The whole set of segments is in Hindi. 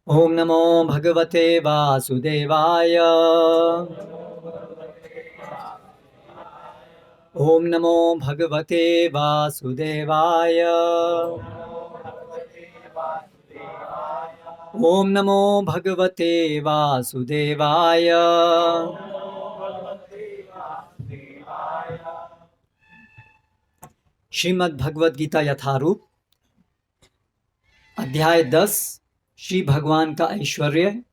ओम नमो भगवते वासुदेवाय। ओम नमो भगवते वासुदेवाय। ओम नमो भगवते वासुदेवाय। श्रीमद् भगवद गीता यथारूप अध्याय 10 श्री भगवान का ऐश्वर्य,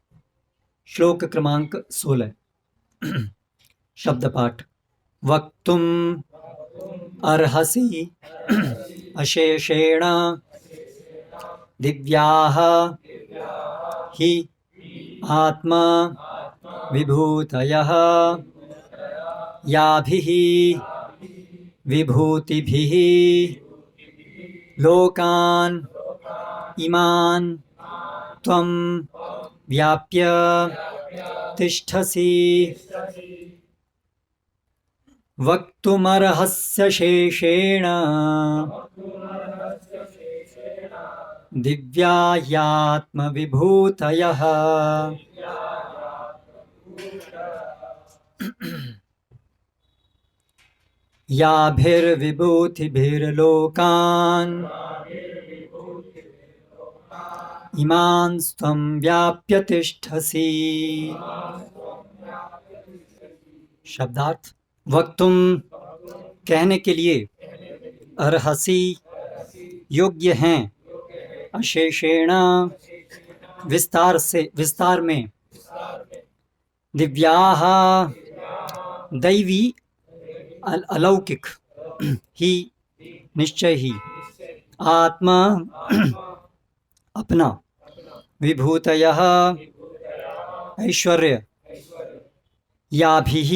श्लोक क्रमांक 16। शब्द पाठ। वक्तुम अर्हसि अशेषेण दिव्याः हि आत्मा विभूतयः याभिः विभूतिभिः लोकान् इमान् त्वं व्याप्य तिष्ठसि। वक्तुमर्हस्य शेषेण दिव्यायात्मविभूतयः याभिर्विभूतिभिर्लोकान् इमान् त्वं व्याप्य तिष्ठसि। शब्दार्थ। वक्तुम कहने के लिए, अर्हसि योग्य हैं, अशेषेण विस्तार से, विस्तार में, दिव्याः दैवी अलौकिक, ही निश्चय ही, आत्मा अपना, विभूतयः ऐश्वर्य, याभिः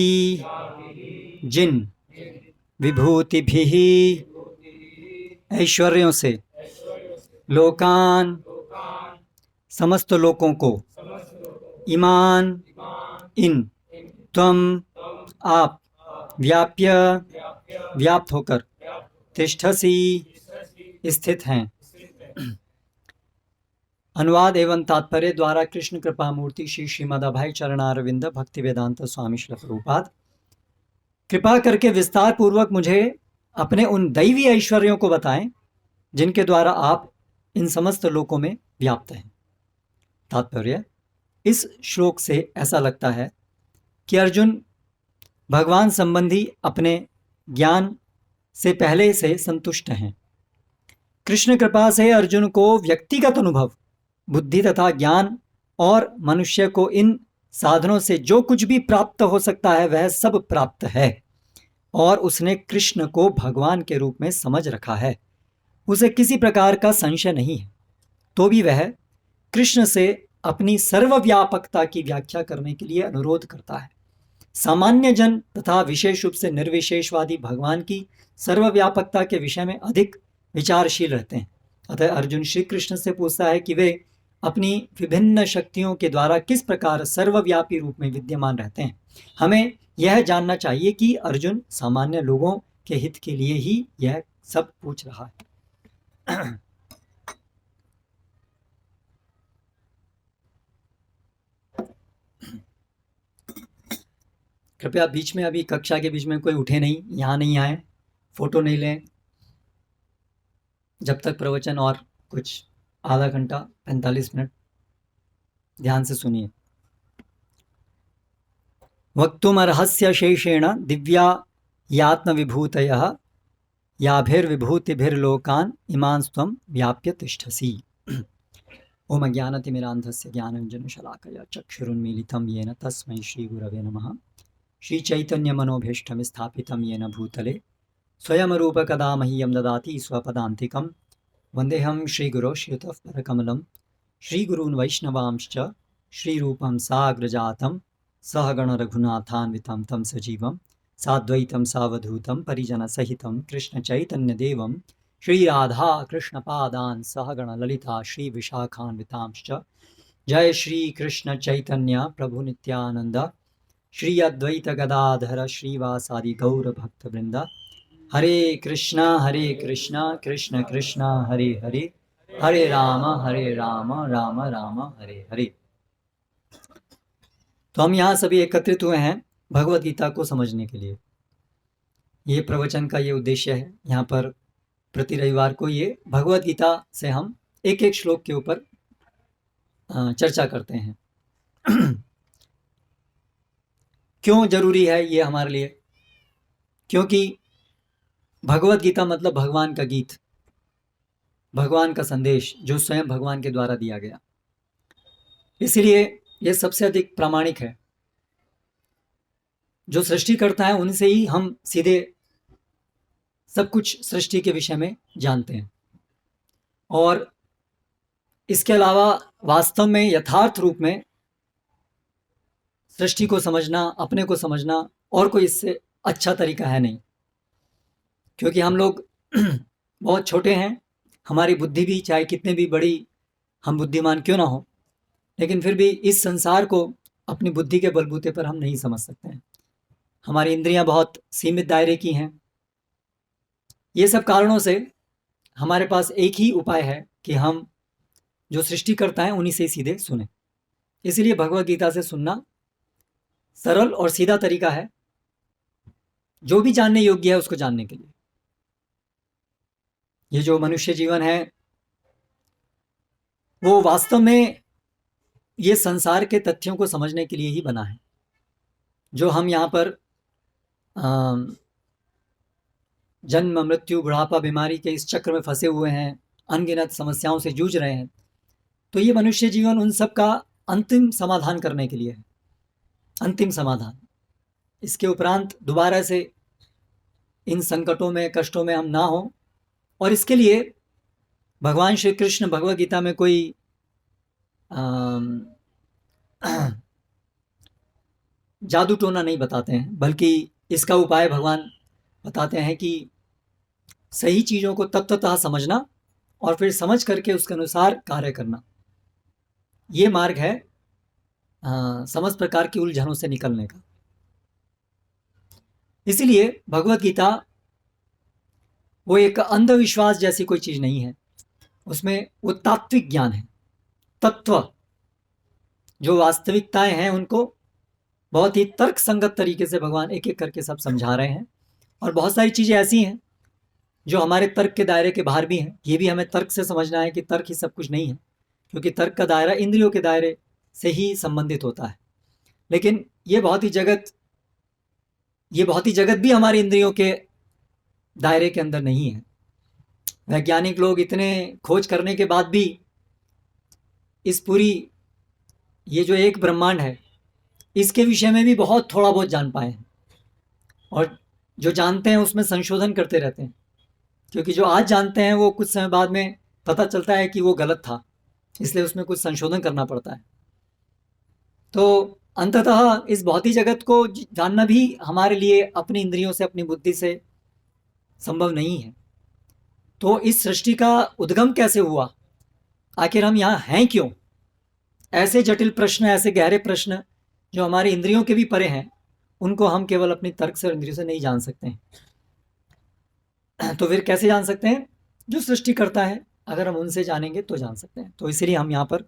जिन, विभूतिभिः ऐश्वर्यों से, लोकान समस्त लोकों को, इमान इन, त्वम आप, व्याप्य व्याप्त होकर, तिष्ठसि स्थित हैं। अनुवाद एवं तात्पर्य द्वारा कृष्ण कृपा मूर्ति श्री श्रीमद अभय चरणारविंद भक्ति वेदांत स्वामी श्री प्रभुपाद कृपा करके विस्तार पूर्वक मुझे अपने उन दैवी ऐश्वर्यों को बताएं जिनके द्वारा आप इन समस्त लोकों में व्याप्त हैं। तात्पर्य। इस श्लोक से ऐसा लगता है कि अर्जुन भगवान संबंधी अपने ज्ञान से पहले से संतुष्ट हैं। कृष्ण कृपा से अर्जुन को व्यक्तिगत अनुभव, बुद्धि तथा ज्ञान और मनुष्य को इन साधनों से जो कुछ भी प्राप्त हो सकता है वह सब प्राप्त है और उसने कृष्ण को भगवान के रूप में समझ रखा है। उसे किसी प्रकार का संशय नहीं है, तो भी वह कृष्ण से अपनी सर्वव्यापकता की व्याख्या करने के लिए अनुरोध करता है। सामान्य जन तथा विशेष रूप से निर्विशेषवादी भगवान की सर्वव्यापकता के विषय में अधिक विचारशील रहते हैं। अतः अर्जुन श्री कृष्ण से पूछता है कि वे अपनी विभिन्न शक्तियों के द्वारा किस प्रकार सर्वव्यापी रूप में विद्यमान रहते हैं। हमें यह जानना चाहिए कि अर्जुन सामान्य लोगों के हित के लिए ही यह सब पूछ रहा है। कृपया बीच में, अभी कक्षा के बीच में कोई उठे नहीं, यहाँ नहीं आए, फोटो नहीं लें जब तक प्रवचन और कुछ आधा घंटा 45 मिनट ध्यान से सुनिए। वक्तुमर्हस्य शेषेण दिव्या यात्म विभूतयः याभिर्विभूतिभिर्लोकान् इमांस्त्वं व्याप्य तिष्ठसि। ओम अज्ञानतिमिरान्धस्य ज्ञानाञ्जनशलाकया चक्षुरुन्मीलितं येन तस्मै श्रीगुरवे नमः। श्रीचैतन्यमनोभीष्टं स्थापितं येन भूतले स्वयं रूप कदा मह्यं ददाति स्वपदान्तिकं। वन्देऽहं श्रीगुरो श्रीयुतः पदकमलं श्रीगुरून् वैष्णवांश्च श्रीरूपं साग्रजातं सहगण रघुनाथान्वितं तं सजीवं साद्वैतं सावधूतं परिजनसहितं कृष्णचैतन्यदेवं श्रीराधा कृष्णपादान् सहगण ललिता श्रीविशाखान्वितांश्च। जय श्री कृष्ण चैतन्य प्रभु नित्यानंद श्री अद्वैत गदाधर श्रीवासादि गौर भक्तवृंद। हरे कृष्णा कृष्ण कृष्ण हरे हरे, हरे राम राम राम हरे हरे। तो हम यहाँ सभी एकत्रित हुए हैं भगवत गीता को समझने के लिए। ये प्रवचन का ये उद्देश्य है। यहाँ पर प्रति रविवार को ये भगवत गीता से हम एक एक श्लोक के ऊपर चर्चा करते हैं। क्यों जरूरी है ये हमारे लिए? क्योंकि भगवत गीता मतलब भगवान का गीत, भगवान का संदेश जो स्वयं भगवान के द्वारा दिया गया, इसलिए ये सबसे अधिक प्रामाणिक है। जो सृष्टि करता है उनसे ही हम सीधे सब कुछ सृष्टि के विषय में जानते हैं। और इसके अलावा वास्तव में यथार्थ रूप में सृष्टि को समझना, अपने को समझना और कोई इससे अच्छा तरीका है नहीं। क्योंकि हम लोग बहुत छोटे हैं, हमारी बुद्धि भी चाहे कितने भी बड़ी हम बुद्धिमान क्यों ना हो, लेकिन फिर भी इस संसार को अपनी बुद्धि के बलबूते पर हम नहीं समझ सकते हैं। हमारी इंद्रियां बहुत सीमित दायरे की हैं। ये सब कारणों से हमारे पास एक ही उपाय है कि हम जो सृष्टि करता है उन्हीं से सीधे सुने। इसलिए भगवत गीता से सुनना सरल और सीधा तरीका है, जो भी जानने योग्य है उसको जानने के लिए। ये जो मनुष्य जीवन है वो वास्तव में ये संसार के तथ्यों को समझने के लिए ही बना है। जो हम यहाँ पर जन्म, मृत्यु, बुढ़ापा, बीमारी के इस चक्र में फंसे हुए हैं, अनगिनत समस्याओं से जूझ रहे हैं, तो ये मनुष्य जीवन उन सब का अंतिम समाधान करने के लिए है। अंतिम समाधान। इसके उपरांत दोबारा से इन संकटों में, कष्टों में हम ना हो। और इसके लिए भगवान श्री कृष्ण भगवत गीता में कोई जादू टोना नहीं बताते हैं, बल्कि इसका उपाय भगवान बताते हैं कि सही चीज़ों को तत्वतः समझना और फिर समझ करके उसके अनुसार कार्य करना। ये मार्ग है समस्त प्रकार की उलझनों से निकलने का। इसीलिए भगवत गीता वो एक अंधविश्वास जैसी कोई चीज़ नहीं है। उसमें वो तात्विक ज्ञान है, तत्व जो वास्तविकताएं हैं उनको बहुत ही तर्क संगत तरीके से भगवान एक एक करके सब समझा रहे हैं। और बहुत सारी चीज़ें ऐसी हैं जो हमारे तर्क के दायरे के बाहर भी हैं। ये भी हमें तर्क से समझना है कि तर्क ही सब कुछ नहीं है, क्योंकि तर्क का दायरा इंद्रियों के दायरे से ही संबंधित होता है। लेकिन ये भौतिक जगत भी हमारे इंद्रियों के दायरे के अंदर नहीं है। वैज्ञानिक लोग इतने खोज करने के बाद भी इस पूरी ये जो एक ब्रह्मांड है इसके विषय में भी बहुत थोड़ा बहुत जान पाए हैं। और जो जानते हैं उसमें संशोधन करते रहते हैं, क्योंकि जो आज जानते हैं वो कुछ समय बाद में पता चलता है कि वो गलत था, इसलिए उसमें कुछ संशोधन करना पड़ता है। तो अंततः इस भौतिक जगत को जानना भी हमारे लिए अपनी इंद्रियों से, अपनी बुद्धि से संभव नहीं है। तो इस सृष्टि का उद्गम कैसे हुआ, आखिर हम यहाँ हैं क्यों, ऐसे जटिल प्रश्न, ऐसे गहरे प्रश्न जो हमारे इंद्रियों के भी परे हैं, उनको हम केवल अपनी तर्क से और इंद्रियों से नहीं जान सकते हैं। तो फिर कैसे जान सकते हैं? जो सृष्टि करता है, अगर हम उनसे जानेंगे तो जान सकते हैं। तो इसीलिए हम यहाँ पर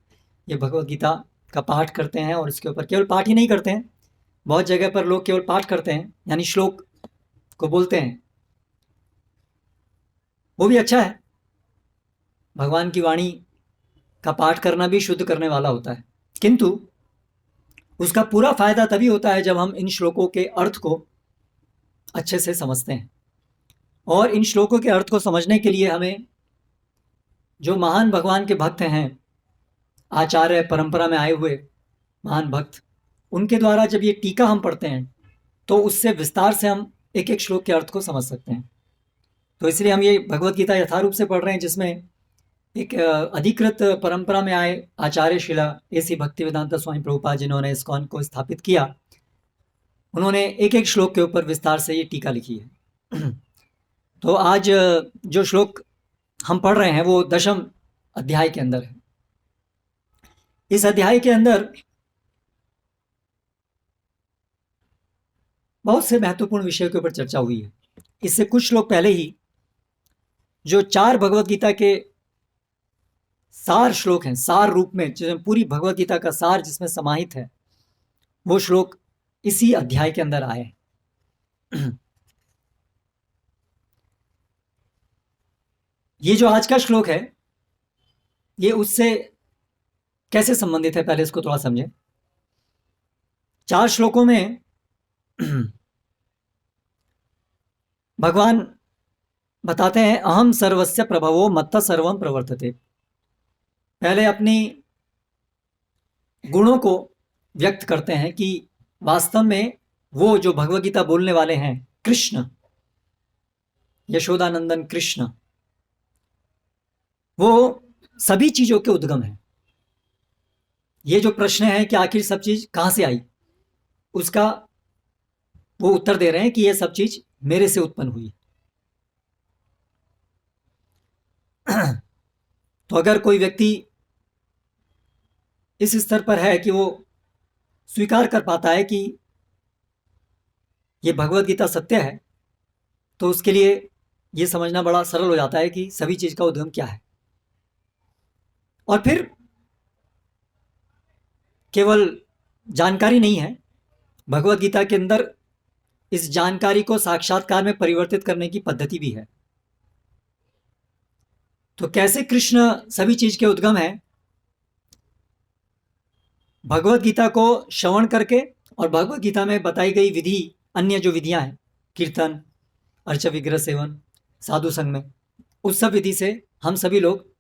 ये भगवत गीता का पाठ करते हैं। और इसके ऊपर केवल पाठ ही नहीं करते हैं, बहुत जगह पर लोग केवल पाठ करते हैं, यानी श्लोक को बोलते हैं। वो भी अच्छा है, भगवान की वाणी का पाठ करना भी शुद्ध करने वाला होता है, किंतु उसका पूरा फायदा तभी होता है जब हम इन श्लोकों के अर्थ को अच्छे से समझते हैं। और इन श्लोकों के अर्थ को समझने के लिए हमें जो महान भगवान के भक्त हैं, आचार्य परंपरा में आए हुए महान भक्त, उनके द्वारा जब ये टीका हम पढ़ते हैं तो उससे विस्तार से हम एक एक श्लोक के अर्थ को समझ सकते हैं। तो इसलिए हम ये भगवत गीता यथारूप से पढ़ रहे हैं, जिसमें एक अधिकृत परंपरा में आए आचार्य शिला एसी भक्तिवेदांत स्वामी प्रभुपाद, जिन्होंने इस्कॉन को स्थापित किया, उन्होंने एक एक श्लोक के ऊपर विस्तार से ये टीका लिखी है। तो आज जो श्लोक हम पढ़ रहे हैं वो 10वें अध्याय के अंदर है। इस अध्याय के अंदर बहुत से महत्वपूर्ण विषयों के ऊपर चर्चा हुई है। इससे कुछ श्लोक पहले ही जो 4 भगवत गीता के सार श्लोक हैं, सार रूप में, जिसमें पूरी भगवत गीता का सार जिसमें समाहित है, वो श्लोक इसी अध्याय के अंदर आए। ये जो आज का श्लोक है, ये उससे कैसे संबंधित है, पहले इसको थोड़ा समझें। 4 श्लोकों में भगवान बताते हैं, अहम सर्वस्य प्रभवो मत्तः सर्वम प्रवर्तते। पहले अपनी गुणों को व्यक्त करते हैं कि वास्तव में वो जो भगवत गीता बोलने वाले हैं, कृष्ण, यशोदानंदन कृष्ण, वो सभी चीजों के उद्गम है। ये जो प्रश्न है कि आखिर सब चीज कहां से आई, उसका वो उत्तर दे रहे हैं कि ये सब चीज मेरे से उत्पन्न हुई। तो अगर कोई व्यक्ति इस स्तर पर है कि वो स्वीकार कर पाता है कि ये भगवत गीता सत्य है, तो उसके लिए ये समझना बड़ा सरल हो जाता है कि सभी चीज का उद्गम क्या है। और फिर केवल जानकारी नहीं है, भगवत गीता के अंदर इस जानकारी को साक्षात्कार में परिवर्तित करने की पद्धति भी है। तो कैसे कृष्ण सभी चीज के उद्गम है, भगवत गीता को श्रवण करके और भगवत गीता में बताई गई विधि, अन्य जो विधियां हैं, कीर्तन, अर्च विग्रह सेवन, साधु संग में, उस सब विधि से हम सभी लोग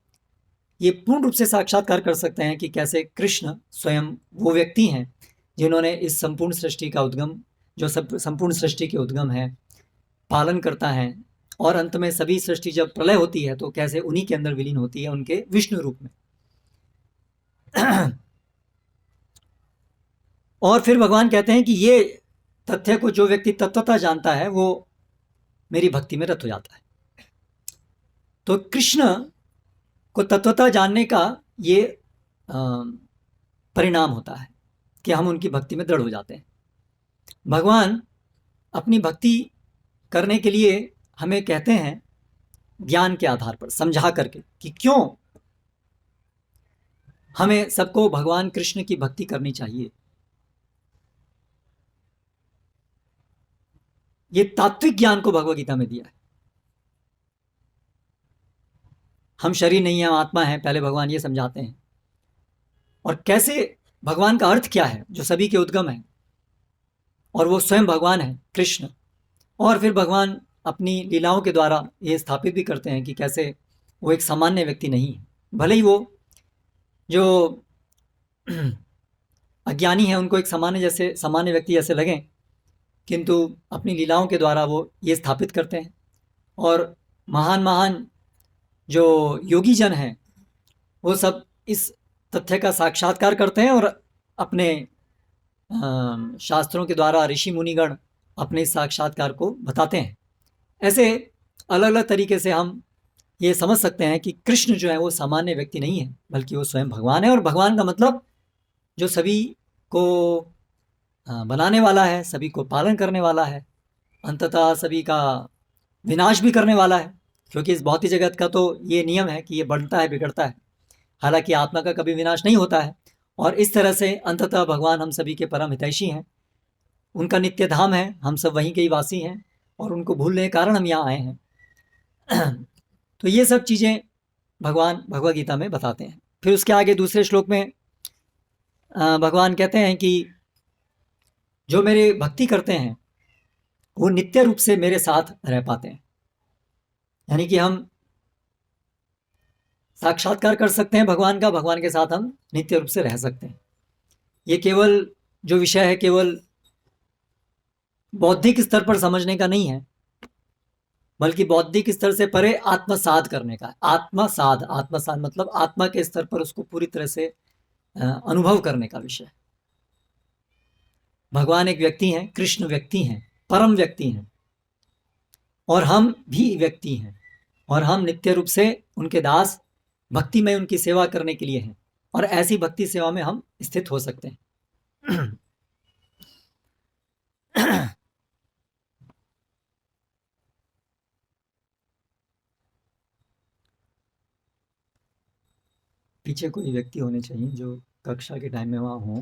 ये पूर्ण रूप से साक्षात्कार कर सकते हैं कि कैसे कृष्ण स्वयं वो व्यक्ति हैं जिन्होंने इस संपूर्ण सृष्टि का उद्गम, जो सब संपूर्ण सृष्टि के उद्गम है, पालन करता है, और अंत में सभी सृष्टि जब प्रलय होती है तो कैसे उन्हीं के अंदर विलीन होती है, उनके विष्णु रूप में। और फिर भगवान कहते हैं कि ये तथ्य को जो व्यक्ति तत्वता जानता है वो मेरी भक्ति में रत हो जाता है। तो कृष्ण को तत्वता जानने का ये परिणाम होता है कि हम उनकी भक्ति में दृढ़ हो जाते हैं। भगवान अपनी भक्ति करने के लिए हमें कहते हैं ज्ञान के आधार पर समझा करके कि क्यों हमें सबको भगवान कृष्ण की भक्ति करनी चाहिए। ये तात्विक ज्ञान को भगवत गीता में दिया है। हम शरीर नहीं है, हम आत्मा है, पहले भगवान ये समझाते हैं। और कैसे भगवान का अर्थ क्या है, जो सभी के उद्गम है, और वो स्वयं भगवान है कृष्ण। और फिर भगवान अपनी लीलाओं के द्वारा ये स्थापित भी करते हैं कि कैसे वो एक सामान्य व्यक्ति नहीं है। भले ही वो जो अज्ञानी है उनको एक सामान्य व्यक्ति जैसे लगें, किंतु अपनी लीलाओं के द्वारा वो ये स्थापित करते हैं। और महान महान जो योगी जन हैं वो सब इस तथ्य का साक्षात्कार करते हैं और अपने शास्त्रों के द्वारा ऋषि मुनिगण अपने इस साक्षात्कार को बताते हैं। ऐसे अलग अलग तरीके से हम ये समझ सकते हैं कि कृष्ण जो है वो सामान्य व्यक्ति नहीं है, बल्कि वो स्वयं भगवान है। और भगवान का मतलब जो सभी को बनाने वाला है, सभी को पालन करने वाला है, अंततः सभी का विनाश भी करने वाला है। क्योंकि इस भौतिक जगत का तो ये नियम है कि ये बढ़ता है, बिगड़ता है, हालांकि आत्मा का कभी विनाश नहीं होता है। और इस तरह से अंततः भगवान हम सभी के परम हितैषी हैं, उनका नित्य धाम है, हम सब वहीं के ही वासी हैं, और उनको भूलने के कारण हम यहाँ आए हैं। तो ये सब चीज़ें भगवान भगवद गीता में बताते हैं। फिर उसके आगे दूसरे श्लोक में भगवान कहते हैं कि जो मेरे भक्ति करते हैं वो नित्य रूप से मेरे साथ रह पाते हैं। यानी कि हम साक्षात्कार कर सकते हैं भगवान का, भगवान के साथ हम नित्य रूप से रह सकते हैं। ये केवल जो विषय है केवल बौद्धिक स्तर पर समझने का नहीं है, बल्कि बौद्धिक स्तर से परे आत्मसाध करने का है। आत्मसाध मतलब आत्मा के स्तर पर उसको पूरी तरह से अनुभव करने का विषय। भगवान एक व्यक्ति हैं, कृष्ण व्यक्ति हैं, परम व्यक्ति हैं, और हम भी व्यक्ति हैं, और हम नित्य रूप से उनके दास, भक्ति में उनकी सेवा करने के लिए हैं, और ऐसी भक्ति सेवा में हम स्थित हो सकते हैं। पीछे कोई व्यक्ति होने चाहिए जो कक्षा के टाइम में वहाँ हों,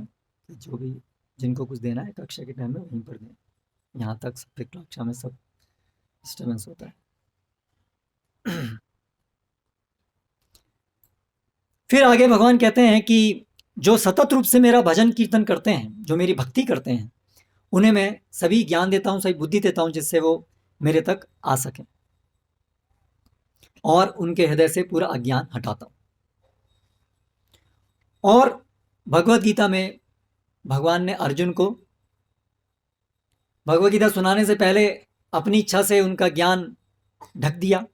कि जो भी जिनको कुछ देना है कक्षा के टाइम में वहीं पर दें। यहाँ तक सब कक्षा में सब डिस्टर्बेंस होता है। फिर आगे भगवान कहते हैं कि जो सतत रूप से मेरा भजन कीर्तन करते हैं, जो मेरी भक्ति करते हैं, उन्हें मैं सभी ज्ञान देता हूँ, सभी बुद्धि देता हूँ, जिससे वो मेरे तक आ सकें और उनके हृदय से पूरा अज्ञान हटाता हूँ। और भगवत गीता में भगवान ने अर्जुन को भगवत गीता सुनाने से पहले अपनी इच्छा से उनका ज्ञान ढक दिया,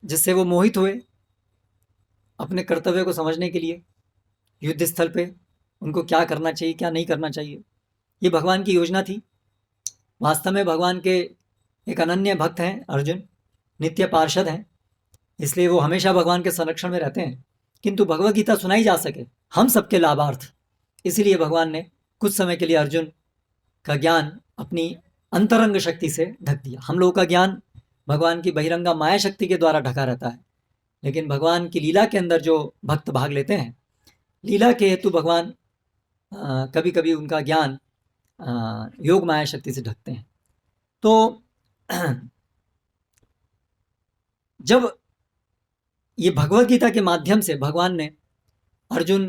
जिससे वो मोहित हुए अपने कर्तव्य को समझने के लिए युद्ध स्थल पे उनको क्या करना चाहिए, क्या नहीं करना चाहिए। ये भगवान की योजना थी। वास्तव में भगवान के एक अनन्य भक्त हैं अर्जुन, नित्य पार्षद हैं, इसलिए वो हमेशा भगवान के संरक्षण में रहते हैं। किंतु भगवत गीता सुनाई जा सके हम सबके लाभार्थ, इसीलिए भगवान ने कुछ समय के लिए अर्जुन का ज्ञान अपनी अंतरंग शक्ति से ढक दिया। हम लोगों का ज्ञान भगवान की बहिरंगा माया शक्ति के द्वारा ढका रहता है, लेकिन भगवान की लीला के अंदर जो भक्त भाग लेते हैं, लीला के हेतु भगवान कभी कभी उनका ज्ञान योग माया शक्ति से ढकते हैं। तो जब ये भगवत गीता के माध्यम से भगवान ने अर्जुन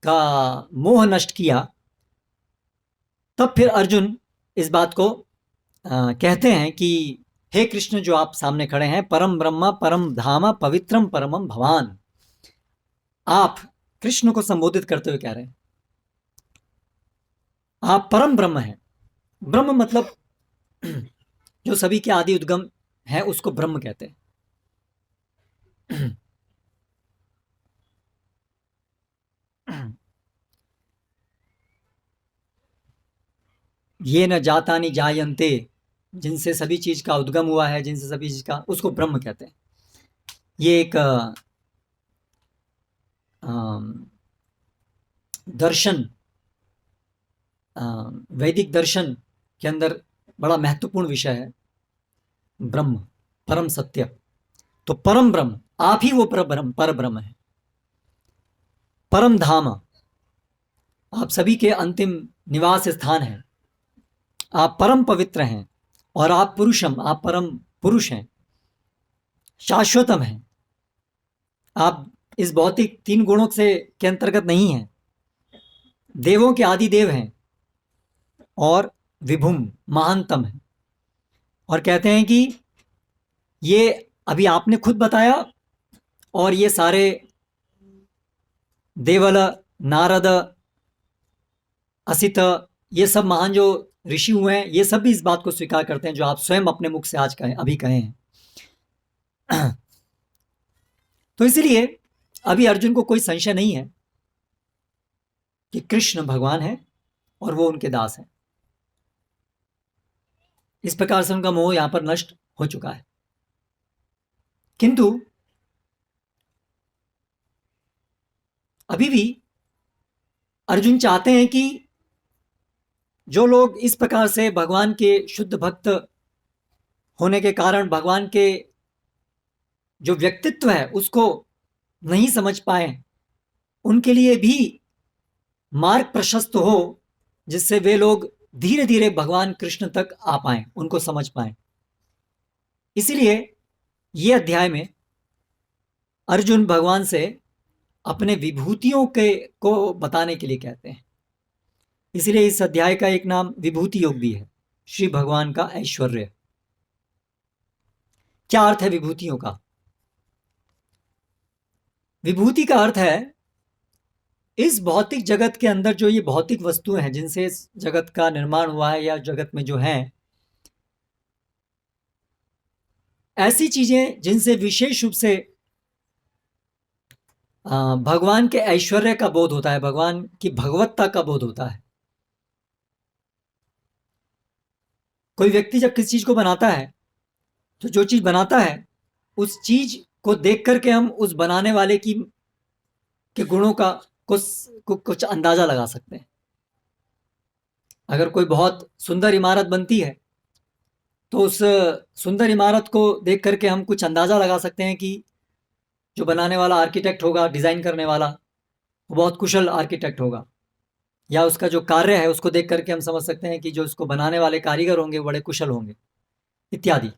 का मोह नष्ट किया, तब फिर अर्जुन इस बात को कहते हैं कि हे कृष्ण, जो आप सामने खड़े हैं, परम ब्रह्म परम धाम पवित्रम परमम भवान। आप कृष्ण को संबोधित करते हुए कह रहे हैं आप परम ब्रह्म हैं। ब्रह्म मतलब जो सभी के आदि उद्गम है उसको ब्रह्म कहते हैं। ये न जातानि जायन्ते, जिनसे सभी चीज का उद्गम हुआ है, जिनसे सभी चीज का, उसको ब्रह्म कहते हैं। ये एक दर्शन, वैदिक दर्शन के अंदर बड़ा महत्वपूर्ण विषय है ब्रह्म, परम सत्य। तो परम ब्रह्म, आप ही वो पर ब्रह्म है। परम धाम, आप सभी के अंतिम निवास स्थान है। आप परम पवित्र हैं और आप पुरुषम, आप परम पुरुष हैं, शाश्वतम हैं। आप इस भौतिक तीन गुणों से के अंतर्गत नहीं हैं। देवों के आदि देव हैं और विभुम, महानतम है। और कहते हैं कि ये अभी आपने खुद बताया, और ये सारे देवल, नारद, असित, ये सब महान जो ऋषि हुए हैं, ये सब भी इस बात को स्वीकार करते हैं जो आप स्वयं अपने मुख से आज कहें, अभी कहे हैं। तो इसलिए अभी अर्जुन को कोई संशय नहीं है कि कृष्ण भगवान है और वो उनके दास हैं। इस प्रकार से उनका मोह यहां पर नष्ट हो चुका है। किंतु अभी भी अर्जुन चाहते हैं कि जो लोग इस प्रकार से भगवान के शुद्ध भक्त होने के कारण भगवान के जो व्यक्तित्व है उसको नहीं समझ पाए, उनके लिए भी मार्ग प्रशस्त हो, जिससे वे लोग धीरे धीरे भगवान कृष्ण तक आ पाएं, उनको समझ पाएं। इसीलिए ये अध्याय में अर्जुन भगवान से अपने विभूतियों के को बताने के लिए कहते हैं। इसलिए इस अध्याय का एक नाम विभूति योग भी है, श्री भगवान का ऐश्वर्य। क्या अर्थ है विभूतियों का? विभूति का अर्थ है इस भौतिक जगत के अंदर जो ये भौतिक वस्तुएं हैं जिनसे इस जगत का निर्माण हुआ है, या जगत में जो हैं, ऐसी चीजें जिनसे विशेष रूप से भगवान के ऐश्वर्य का बोध होता है, भगवान की भगवत्ता का बोध होता है। कोई व्यक्ति जब किसी चीज को बनाता है तो जो चीज बनाता है उस चीज को देख करके हम उस बनाने वाले की के गुणों का कुछ अंदाजा लगा सकते हैं। अगर कोई बहुत सुंदर इमारत बनती है तो उस सुंदर इमारत को देख करके हम कुछ अंदाजा लगा सकते हैं कि जो बनाने वाला आर्किटेक्ट होगा, डिज़ाइन करने वाला, वो बहुत कुशल आर्किटेक्ट होगा, या उसका जो कार्य है उसको देख करके हम समझ सकते हैं कि जो उसको बनाने वाले कारीगर होंगे वो बड़े कुशल होंगे, इत्यादि।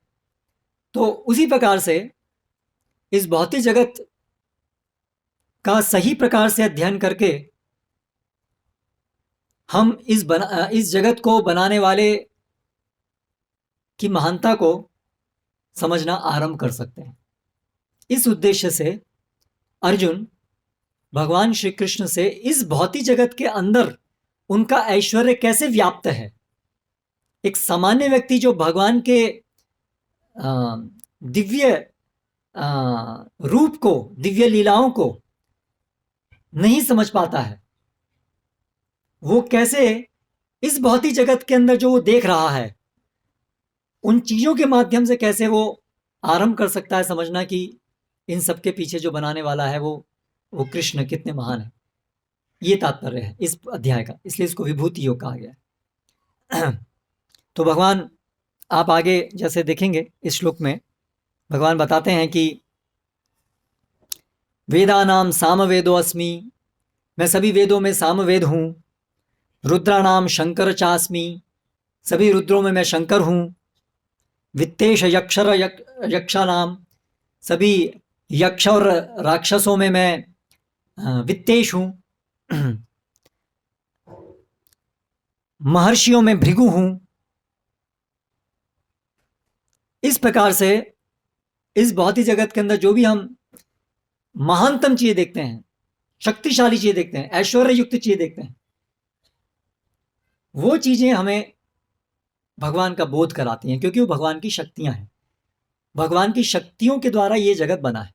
तो उसी प्रकार से इस भौतिक जगत का सही प्रकार से अध्ययन करके हम इस जगत को बनाने वाले की महानता को समझना आरंभ कर सकते हैं। इस उद्देश्य से अर्जुन भगवान श्री कृष्ण से इस भौतिक जगत के अंदर उनका ऐश्वर्य कैसे व्याप्त है, एक सामान्य व्यक्ति जो भगवान के दिव्य रूप को, दिव्य लीलाओं को नहीं समझ पाता है, वो कैसे इस भौतिक जगत के अंदर जो वो देख रहा है उन चीजों के माध्यम से कैसे वो आरंभ कर सकता है समझना कि इन सब के पीछे जो बनाने वाला है वो कृष्ण कितने महान है। ये तात्पर्य है इस अध्याय का, इसलिए इसको विभूति योग कहा गया है। तो भगवान, आप आगे जैसे देखेंगे इस श्लोक में भगवान बताते हैं कि वेदानाम सामवेदो अस्मि, मैं सभी वेदों में सामवेद हूँ। रुद्राणाम शंकर चास्मि, सभी रुद्रों में मैं शंकर हूँ। वित्तेश यक्षानाम, सभी यक्ष और राक्षसों में मैं वित्तेश हूँ। महर्षियों में भृगु हूँ। इस प्रकार से इस भौतिक जगत के अंदर जो भी हम महानतम चीजें देखते हैं, शक्तिशाली चीजें देखते हैं, ऐश्वर्य युक्त चीजें देखते हैं, वो चीजें हमें भगवान का बोध कराती हैं, क्योंकि वो भगवान की शक्तियां हैं। भगवान की शक्तियों के द्वारा ये जगत बना है।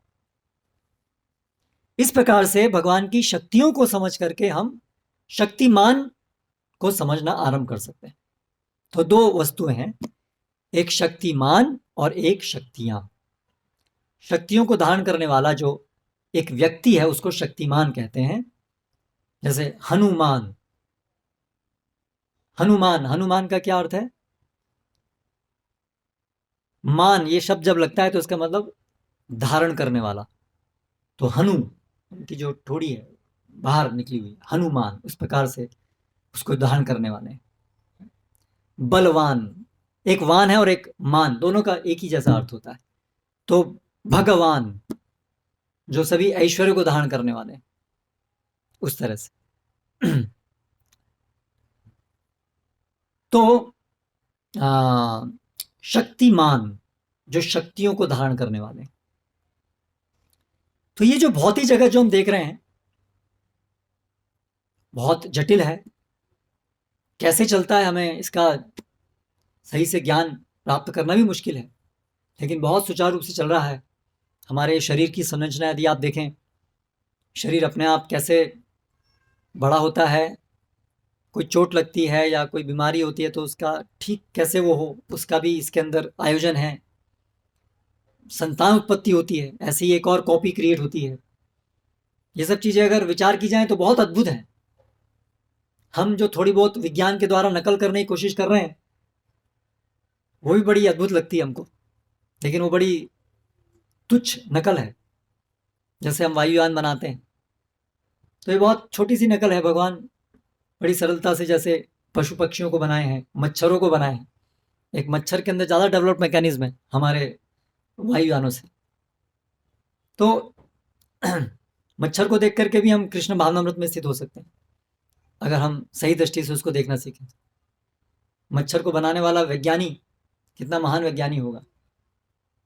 इस प्रकार से भगवान की शक्तियों को समझ करके हम शक्तिमान को समझना आरंभ कर सकते हैं। तो दो वस्तुएं हैं, एक शक्तिमान और एक शक्तियां। शक्तियों को धारण करने वाला जो एक व्यक्ति है उसको शक्तिमान कहते हैं। जैसे हनुमान, हनुमान का क्या अर्थ है? मान, ये शब्द जब लगता है तो इसका मतलब धारण करने वाला। तो हनु, उनकी जो ठोड़ी है बाहर निकली हुई, हनुमान, उस प्रकार से उसको धारण करने वाले। बलवान, एक वान है और एक मान, दोनों का एक ही जैसा अर्थ होता है। तो भगवान, जो सभी ऐश्वर्य को धारण करने वाले, उस तरह से। तो शक्तिमान, जो शक्तियों को धारण करने वाले। तो ये जो भौतिक जगत जो हम देख रहे हैं बहुत जटिल है। कैसे चलता है हमें इसका सही से ज्ञान प्राप्त करना भी मुश्किल है, लेकिन बहुत सुचारू रूप से चल रहा है। हमारे शरीर की संरचना यदि आप देखें, शरीर अपने आप कैसे बड़ा होता है, कोई चोट लगती है या कोई बीमारी होती है तो उसका ठीक कैसे वो हो, उसका भी इसके अंदर आयोजन है। संतान उत्पत्ति होती है, ऐसी ही एक और कॉपी क्रिएट होती है। ये सब चीज़ें अगर विचार की जाएं तो बहुत अद्भुत है। हम जो थोड़ी बहुत विज्ञान के द्वारा नकल करने की कोशिश कर रहे हैं वो भी बड़ी अद्भुत लगती है हमको, लेकिन वो बड़ी तुच्छ नकल है। जैसे हम वायुयान बनाते हैं तो ये बहुत छोटी सी नकल है। भगवान बड़ी सरलता से जैसे पशु पक्षियों को बनाए हैं, मच्छरों को बनाए हैं। एक मच्छर के अंदर ज़्यादा डेवलप्ड मैकेनिज्म है हमारे वायुयानों से। तो मच्छर को देख करके भी हम कृष्ण भावनामृत में स्थित हो सकते हैं अगर हम सही दृष्टि से उसको देखना सीखें। मच्छर को बनाने वाला वैज्ञानी कितना महान वैज्ञानी होगा,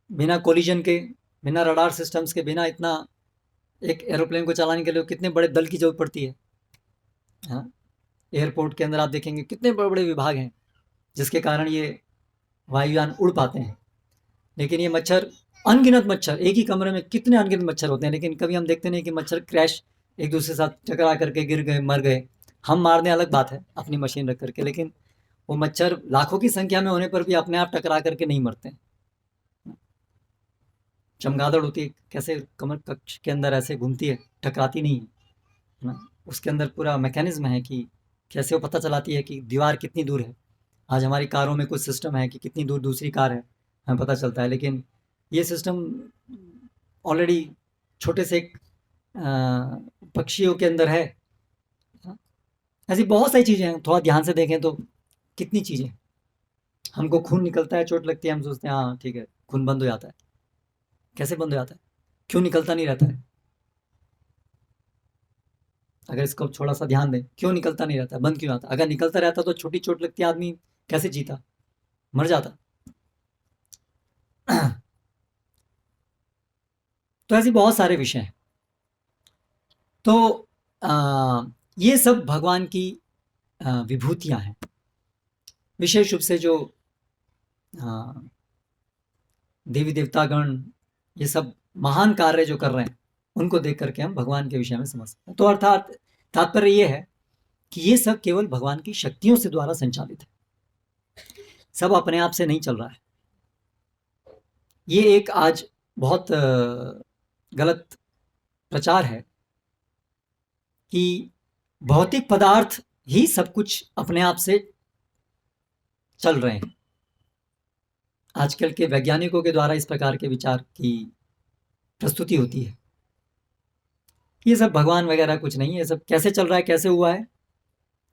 बिना कोलिजन के, बिना रडार सिस्टम्स के, बिना इतना एक एरोप्लेन को चलाने के लिए कितने बड़े दल की जरूरत पड़ती है। हाँ, एयरपोर्ट के अंदर आप देखेंगे कितने बड़े बड़े विभाग हैं जिसके कारण ये वायुयान उड़ पाते हैं। लेकिन ये मच्छर, अनगिनत मच्छर, एक ही कमरे में कितने अनगिनत मच्छर होते हैं, लेकिन कभी हम देखते नहीं कि मच्छर क्रैश एक दूसरे के साथ टकरा करके गिर गए, मर गए। हम मारने अलग बात है अपनी मशीन रख करके, लेकिन वो मच्छर लाखों की संख्या में होने पर भी अपने आप टकरा करके नहीं मरते हैं। चमगादड़ होती है, कैसे कमर कक्ष के अंदर ऐसे घूमती है, टकराती नहीं है ना। उसके अंदर पूरा मैकेनिज्म है कि कैसे वो पता चलाती है कि दीवार कितनी दूर है। आज हमारी कारों में कुछ सिस्टम है कि कितनी दूर दूसरी कार है, हमें पता चलता है, लेकिन ये सिस्टम ऑलरेडी छोटे से एक पक्षियों के अंदर है। ऐसी बहुत सारी चीज़ें हैं, थोड़ा ध्यान से देखें तो कितनी चीज़ें। हमको खून निकलता है, चोट लगती है, हम सोचते हैं हाँ ठीक है, खून बंद हो जाता है। कैसे बंद हो जाता है? क्यों निकलता नहीं रहता है? अगर इसको थोड़ा सा ध्यान दें, क्यों निकलता नहीं रहता, बंद क्यों आता? अगर निकलता रहता तो छोटी चोट लगती, आदमी कैसे जीता, मर जाता। तो ऐसी बहुत सारे विषय हैं। तो ये सब भगवान की विभूतियां हैं। विशेष रूप से जो देवी देवतागण ये सब महान कार्य जो कर रहे हैं, उनको देख करके हम भगवान के विषय में समझ सकते हैं। तो अर्थात तात्पर्य ये है कि ये सब केवल भगवान की शक्तियों से द्वारा संचालित है, सब अपने आप से नहीं चल रहा है। ये एक आज बहुत गलत प्रचार है कि भौतिक पदार्थ ही सब कुछ अपने आप से चल रहे हैं। आजकल के वैज्ञानिकों के द्वारा इस प्रकार के विचार की प्रस्तुति होती है। ये सब भगवान वगैरह कुछ नहीं है, ये सब कैसे चल रहा है, कैसे हुआ है,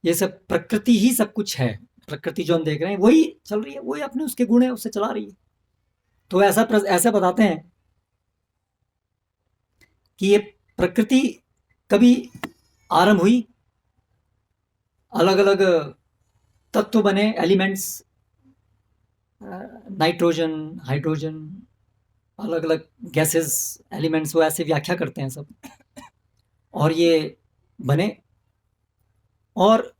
ये सब प्रकृति ही सब कुछ है। प्रकृति जो हम देख रहे हैं वही चल रही है, वही अपने उसके गुण है, उससे चला रही है। तो ऐसा बताते हैं कि ये प्रकृति कभी आरंभ हुई, अलग अलग तत्व बने, एलिमेंट्स, नाइट्रोजन, हाइड्रोजन, अलग अलग गैसेस, एलिमेंट्स, वो ऐसे व्याख्या करते हैं सब, और ये बने। और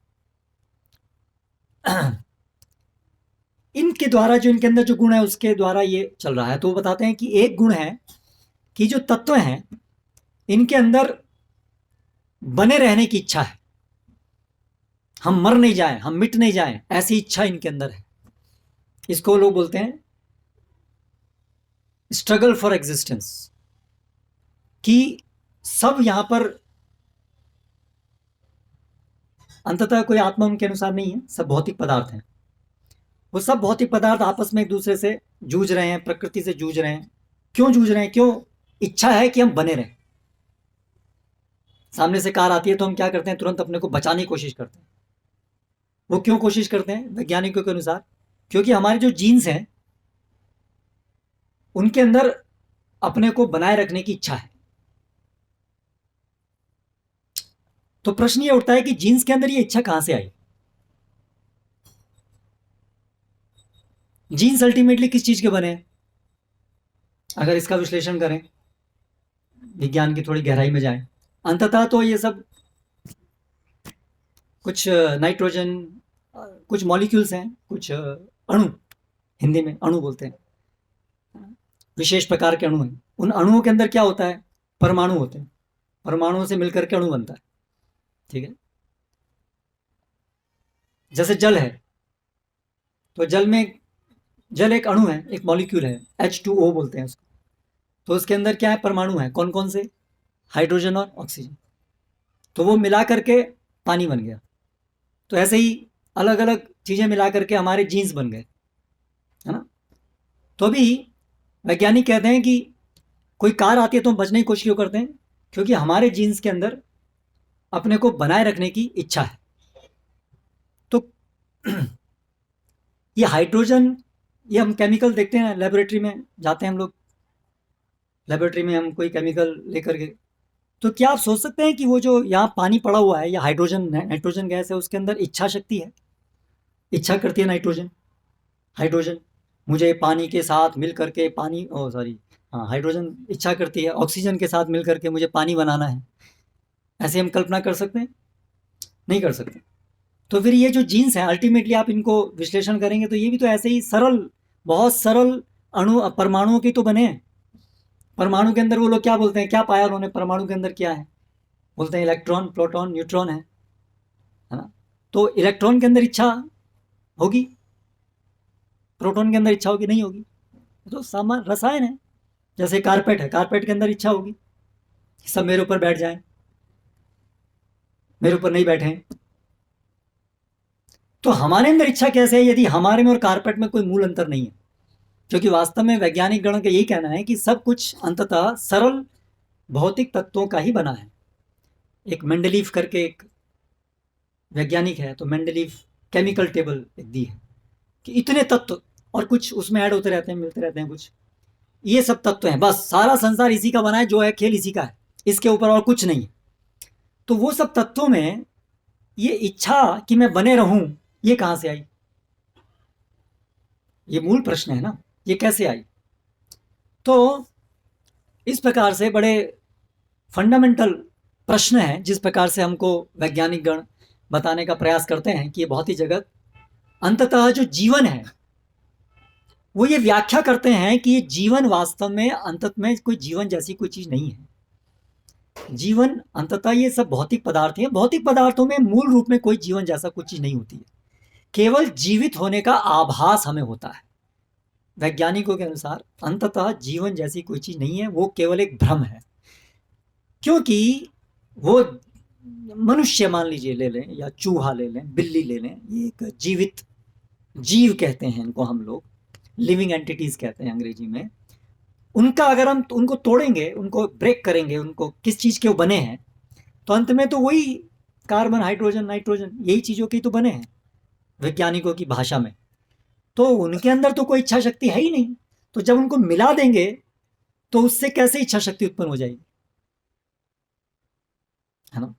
इनके द्वारा जो इनके अंदर जो गुण है उसके द्वारा ये चल रहा है। तो वो बताते हैं कि एक गुण है कि जो तत्व हैं इनके अंदर बने रहने की इच्छा है, हम मर नहीं जाएं, हम मिट नहीं जाएं, ऐसी इच्छा इनके अंदर है। इसको लोग बोलते हैं स्ट्रगल फॉर एग्जिस्टेंस, कि सब यहां पर अंततः कोई आत्मा उनके अनुसार नहीं है, सब भौतिक पदार्थ हैं। वो सब भौतिक पदार्थ आपस में एक दूसरे से जूझ रहे हैं, प्रकृति से जूझ रहे हैं। क्यों जूझ रहे हैं? क्यों? इच्छा है कि हम बने रहें। सामने से कार आती है तो हम क्या करते हैं? तुरंत अपने को बचाने की कोशिश करते हैं। वो क्यों कोशिश करते हैं? वैज्ञानिकों के अनुसार क्योंकि हमारे जो जीन्स हैं उनके अंदर अपने को बनाए रखने की इच्छा है। तो प्रश्न ये उठता है कि जीन्स के अंदर ये इच्छा कहां से आई? जीन्स अल्टीमेटली किस चीज के बने हैं? अगर इसका विश्लेषण करें, विज्ञान की थोड़ी गहराई में जाएं, अंततः तो ये सब कुछ नाइट्रोजन, कुछ मॉलिक्यूल्स हैं, कुछ अणु, हिंदी में अणु बोलते हैं, विशेष प्रकार के अणु हैं। उन अणुओं के अंदर क्या होता है? परमाणु होते हैं, परमाणुओं से मिलकर के अणु बनता है। ठीक है, जैसे जल है, तो जल एक अणु है, एक मॉलिक्यूल है, H2O बोलते हैं उसको। तो उसके अंदर क्या है? परमाणु है। कौन कौन से? हाइड्रोजन और ऑक्सीजन। तो वो मिला करके पानी बन गया। तो ऐसे ही अलग अलग चीज़ें मिला करके हमारे जीन्स बन गए, है ना। तो अभी वैज्ञानिक कहते हैं कि कोई कार आती है तो हम बचने की कोशिश क्यों करते हैं? क्योंकि हमारे जीन्स के अंदर अपने को बनाए रखने की इच्छा है। तो ये हाइड्रोजन, ये हम केमिकल देखते हैं लेबोरेटरी में, जाते हैं हम लोग लेबोरेटरी में, हम कोई केमिकल लेकर के, तो क्या आप सोच सकते हैं कि वो जो यहाँ पानी पड़ा हुआ है या हाइड्रोजन नाइट्रोजन गैस है, उसके अंदर इच्छा शक्ति है? इच्छा करती है नाइट्रोजन, हाइड्रोजन, मुझे पानी के साथ मिल करके पानी, ओ सॉरी, हाँ, हाइड्रोजन इच्छा करती है ऑक्सीजन के साथ मिल करके मुझे पानी बनाना है। ऐसे हम कल्पना कर सकते हैं? नहीं कर सकते। तो फिर ये जो जीन्स हैं, अल्टीमेटली आप इनको विश्लेषण करेंगे तो ये भी तो ऐसे ही सरल, बहुत सरल अणु, परमाणुओं के तो बने हैं। परमाणु के अंदर वो लोग क्या बोलते हैं? क्या पाया उन्होंने? परमाणु के अंदर क्या है? बोलते हैं इलेक्ट्रॉन, प्रोटॉन, न्यूट्रॉन है ना। तो इलेक्ट्रॉन के अंदर इच्छा होगी, प्रोटॉन के अंदर इच्छा होगी? नहीं होगी। तो सामान्य रसायन है। जैसे कारपेट है, कारपेट के अंदर इच्छा होगी सब मेरे ऊपर बैठ जाएं, मेरे ऊपर नहीं बैठे। तो हमारे अंदर इच्छा कैसे है यदि हमारे में और कारपेट में कोई मूल अंतर नहीं है? क्योंकि वास्तव में वैज्ञानिक गणों का यही कहना है कि सब कुछ अंततः सरल भौतिक तत्वों का ही बना है। एक मेंडलीव करके एक वैज्ञानिक है, तो मेंडलीव केमिकल टेबल एक दी है कि इतने तत्व और कुछ उसमें ऐड होते रहते हैं, मिलते रहते हैं कुछ, ये सब तत्व हैं, बस सारा संसार इसी का बना है, जो है खेल इसी का है, इसके ऊपर और कुछ नहीं है। तो वो सब तत्वों में ये इच्छा कि मैं बने रहूं, ये कहां से आई? ये मूल प्रश्न है ना, ये कैसे आई? तो इस प्रकार से बड़े फंडामेंटल प्रश्न है, जिस प्रकार से हमको वैज्ञानिक गण बताने का प्रयास करते हैं कि ये भौतिक जगत अंततः जो जीवन है, वो ये व्याख्या करते हैं कि ये जीवन वास्तव में अंतत में कोई जीवन जैसी कोई चीज नहीं है। जीवन अंततः ये सब भौतिक पदार्थ हैं, भौतिक पदार्थों में मूल रूप में कोई जीवन जैसा कोई चीज नहीं होती है, केवल जीवित होने का आभास हमें होता है। वैज्ञानिकों के अनुसार अंततः जीवन जैसी कोई चीज नहीं है, वो केवल एक भ्रम है। क्योंकि वो मनुष्य मान लीजिए ले लें, या चूहा ले लें, बिल्ली ले लें, ये एक जीवित जीव कहते हैं इनको हम लोग, लिविंग एंटिटीज कहते हैं अंग्रेजी में। उनका अगर हम उनको तोड़ेंगे, उनको ब्रेक करेंगे, उनको किस चीज के वो बने हैं, तो अंत में तो वही कार्बन, हाइड्रोजन, नाइट्रोजन, यही चीजों के तो बने हैं वैज्ञानिकों की भाषा में। तो उनके अंदर तो कोई इच्छा शक्ति है ही नहीं, तो जब उनको मिला देंगे तो उससे कैसे इच्छा शक्ति उत्पन्न हो जाएगी, है ना?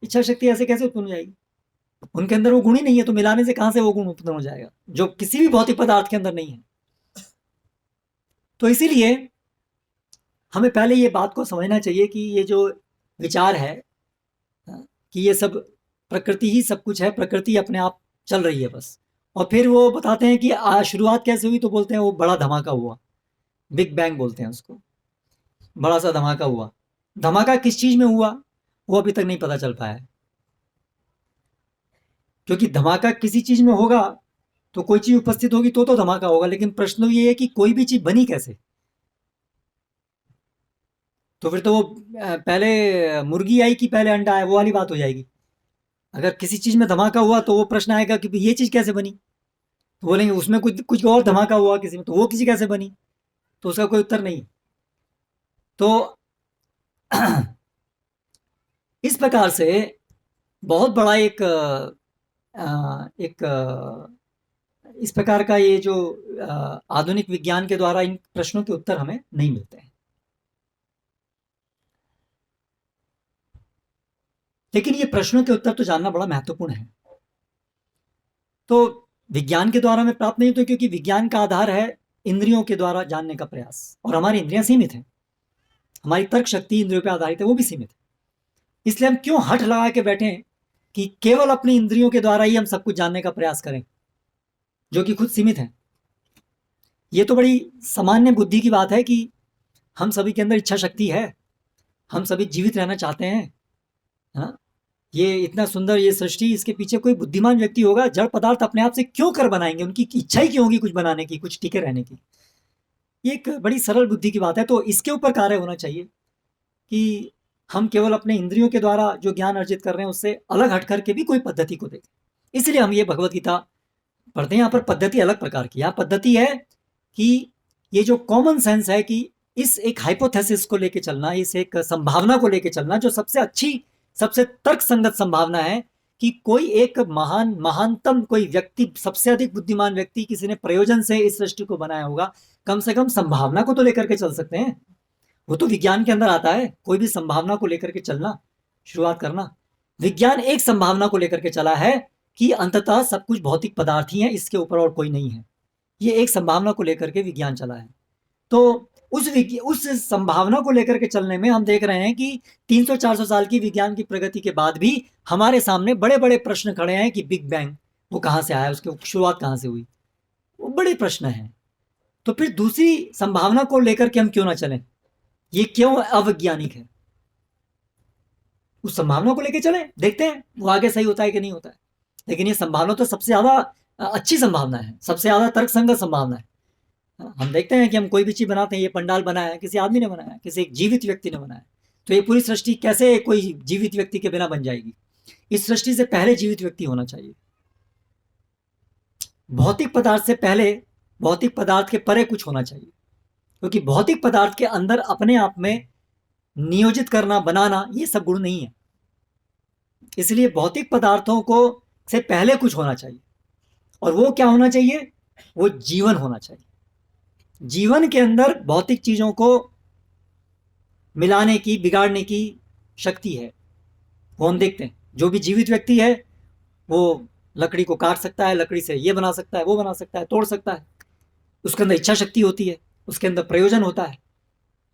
इच्छा शक्ति ऐसे कैसे उत्पन्न हो जाएगी? उनके अंदर वो गुण ही नहीं है, तो मिलाने से कहां से वो गुण उत्पन्न हो जाएगा जो किसी भी भौतिक पदार्थ के अंदर नहीं है? तो इसीलिए हमें पहले ये बात को समझना चाहिए कि ये जो विचार है कि ये सब प्रकृति ही सब कुछ है, प्रकृति अपने आप चल रही है बस, और फिर वो बताते हैं कि शुरुआत कैसे हुई, तो बोलते हैं वो बड़ा धमाका हुआ, बिग बैंग बोलते हैं उसको, बड़ा सा धमाका हुआ। धमाका किस चीज में हुआ वो अभी तक नहीं पता चल पाया है, क्योंकि धमाका किसी चीज में होगा तो कोई चीज उपस्थित होगी तो धमाका होगा, लेकिन प्रश्न ये है कि कोई भी चीज बनी कैसे? तो फिर तो वो पहले मुर्गी आई कि पहले अंडा आया, वो वाली बात हो जाएगी। अगर किसी चीज में धमाका हुआ तो वो प्रश्न आएगा कि ये चीज कैसे बनी, तो बोलेंगे उसमें कुछ कुछ और धमाका हुआ किसी में, तो वो किसी कैसे बनी, तो उसका कोई उत्तर नहीं। तो इस प्रकार से बहुत बड़ा एक इस प्रकार का ये जो आधुनिक विज्ञान के द्वारा इन प्रश्नों के उत्तर हमें नहीं मिलते हैं। लेकिन ये प्रश्नों के उत्तर तो जानना बड़ा महत्वपूर्ण है। तो विज्ञान के द्वारा हमें प्राप्त नहीं होते, क्योंकि विज्ञान का आधार है इंद्रियों के द्वारा जानने का प्रयास, और हमारी इंद्रियां सीमित हैं, हमारी तर्क शक्ति इंद्रियों पर आधारित है, वो भी सीमित है। इसलिए हम क्यों हठ लगा के बैठे कि केवल अपनी इंद्रियों के द्वारा ही हम सब कुछ जानने का प्रयास करें, जो कि खुद सीमित है। ये तो बड़ी सामान्य बुद्धि की बात है कि हम सभी के अंदर इच्छा शक्ति है, हम सभी जीवित रहना चाहते हैं, है ना? ये इतना सुंदर ये सृष्टि, इसके पीछे कोई बुद्धिमान व्यक्ति होगा, जड़ पदार्थ अपने आप से क्यों कर बनाएंगे, उनकी इच्छा ही क्यों होगी कुछ बनाने की, कुछ टिके रहने की? ये एक बड़ी सरल बुद्धि की बात है। तो इसके ऊपर कार्य होना चाहिए कि हम केवल अपने इंद्रियों के द्वारा जो ज्ञान अर्जित कर रहे हैं उससे अलग हट करके भी कोई पद्धति को देखें। इसलिए हम ये भगवत गीता पढ़ते हैं। यहाँ पर पद्धति अलग प्रकार की, यहाँ पद्धति है कि ये जो कॉमन सेंस है कि इस एक हाइपोथेसिस को लेके चलना, इस एक संभावना को लेके चलना जो सबसे अच्छी, सबसे तर्क संगत संभावना है कि कोई एक महानतम कोई व्यक्ति, सबसे अधिक बुद्धिमान व्यक्ति, किसी ने प्रयोजन से इस सृष्टि को बनाया होगा, कम से कम संभावना को तो लेकर के चल सकते हैं। वो तो विज्ञान के अंदर आता है, कोई भी संभावना को लेकर के चलना, शुरुआत करना। विज्ञान एक संभावना को लेकर के चला है कि अंततः सब कुछ भौतिक पदार्थ ही है, इसके ऊपर और कोई नहीं है। ये एक संभावना को लेकर के विज्ञान चला है। तो उस संभावना को लेकर के चलने में हम देख रहे हैं कि 300-400 साल की विज्ञान की प्रगति के बाद भी हमारे सामने बड़े बड़े प्रश्न खड़े हैं कि बिग बैंग वो कहाँ से आया, उसकी शुरुआत कहाँ से हुई, वो बड़े प्रश्न हैं। तो फिर दूसरी संभावना को लेकर के हम क्यों ना चलें? ये क्यों अवैज्ञानिक है? उस संभावना को लेकर चलें, देखते हैं वो आगे सही होता है कि नहीं होता है। लेकिन ये संभावना तो सबसे ज्यादा अच्छी संभावना है, सबसे ज्यादा तर्कसंगत संभावना है। हम देखते हैं कि हम कोई भी चीज बनाते हैं, ये पंडाल बनाया है, किसी आदमी ने बनाया, किसी एक जीवित व्यक्ति ने बनाया, तो ये पूरी सृष्टि कैसे कोई जीवित व्यक्ति के बिना बन जाएगी? इस सृष्टि से पहले जीवित व्यक्ति होना चाहिए। भौतिक पदार्थ से पहले, भौतिक पदार्थ के परे कुछ होना चाहिए, क्योंकि भौतिक पदार्थ के अंदर अपने आप में नियोजित करना, बनाना, ये सब गुण नहीं है। इसलिए भौतिक पदार्थों को से पहले कुछ होना चाहिए, और वो क्या होना चाहिए? वो जीवन होना चाहिए। जीवन के अंदर भौतिक चीजों को मिलाने की, बिगाड़ने की शक्ति है। वो हम देखते हैं, जो भी जीवित व्यक्ति है वो लकड़ी को काट सकता है, लकड़ी से ये बना सकता है, वो बना सकता है, तोड़ सकता है। उसके अंदर इच्छा शक्ति होती है, उसके अंदर प्रयोजन होता है।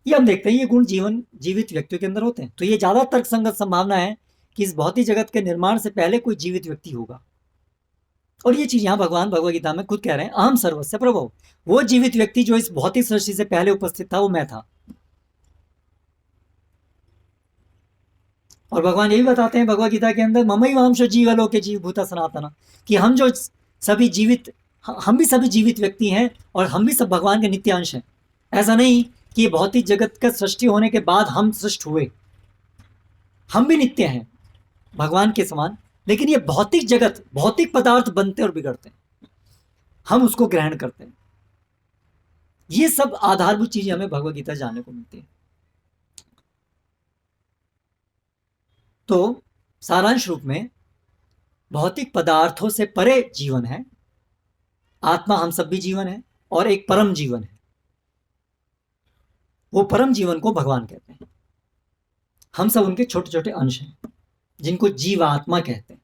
ये हम देखते हैं, ये गुण जीवित व्यक्तियों के अंदर होते हैं। तो ये ज्यादा तर्कसंगत संभावना है कि इस भौतिक जगत के निर्माण से पहले कोई जीवित व्यक्ति होगा। और ये चीज यहाँ भगवान भगवद गीता में खुद कह रहे हैं, अहम सर्वस्य प्रभो। वो जीवित व्यक्ति जो इस भौतिक सृष्टि से पहले उपस्थित था, वो मैं था। और भगवान यही बताते हैं भगवद गीता के अंदर, ममई वांश जीवलोके जीव भूता सनातना, कि हम जो सभी जीवित, हम भी सभी जीवित व्यक्ति हैं, और हम भी सब भगवान के नित्य अंश हैं। ऐसा नहीं कि ये भौतिक जगत का सृष्टि होने के बाद हम सृष्ट हुए, हम भी नित्य हैं भगवान के समान। लेकिन ये भौतिक जगत, भौतिक पदार्थ बनते और बिगड़ते हैं, हम उसको ग्रहण करते हैं। ये सब आधारभूत चीजें हमें भगवद गीता जानने को मिलती है। तो सारांश रूप में भौतिक पदार्थों से परे जीवन है, आत्मा हम सब भी जीवन है, और एक परम जीवन है। वो परम जीवन को भगवान कहते हैं। हम सब उनके छोटे छोटे अंश हैं, जिनको जीवात्मा कहते हैं।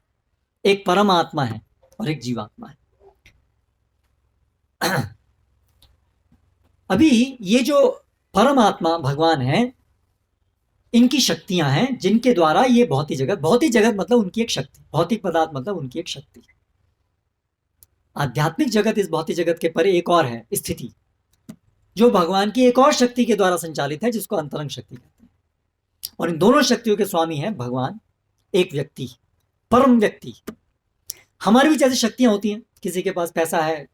एक परम आत्मा है और एक जीवात्मा है। अभी ये जो परमात्मा भगवान है, इनकी शक्तियां हैं जिनके द्वारा ये भौतिक जगत मतलब उनकी एक शक्ति, भौतिक पदार्थ मतलब उनकी एक शक्ति। आध्यात्मिक जगत इस भौतिक जगत के परे एक और है स्थिति, जो भगवान की एक और शक्ति के द्वारा संचालित है, जिसको अंतरंग शक्ति कहते हैं। और इन दोनों शक्तियों के स्वामी हैं भगवान, एक व्यक्ति, परम व्यक्ति। हमारी भी जैसे शक्तियां होती हैं, किसी के पास पैसा है,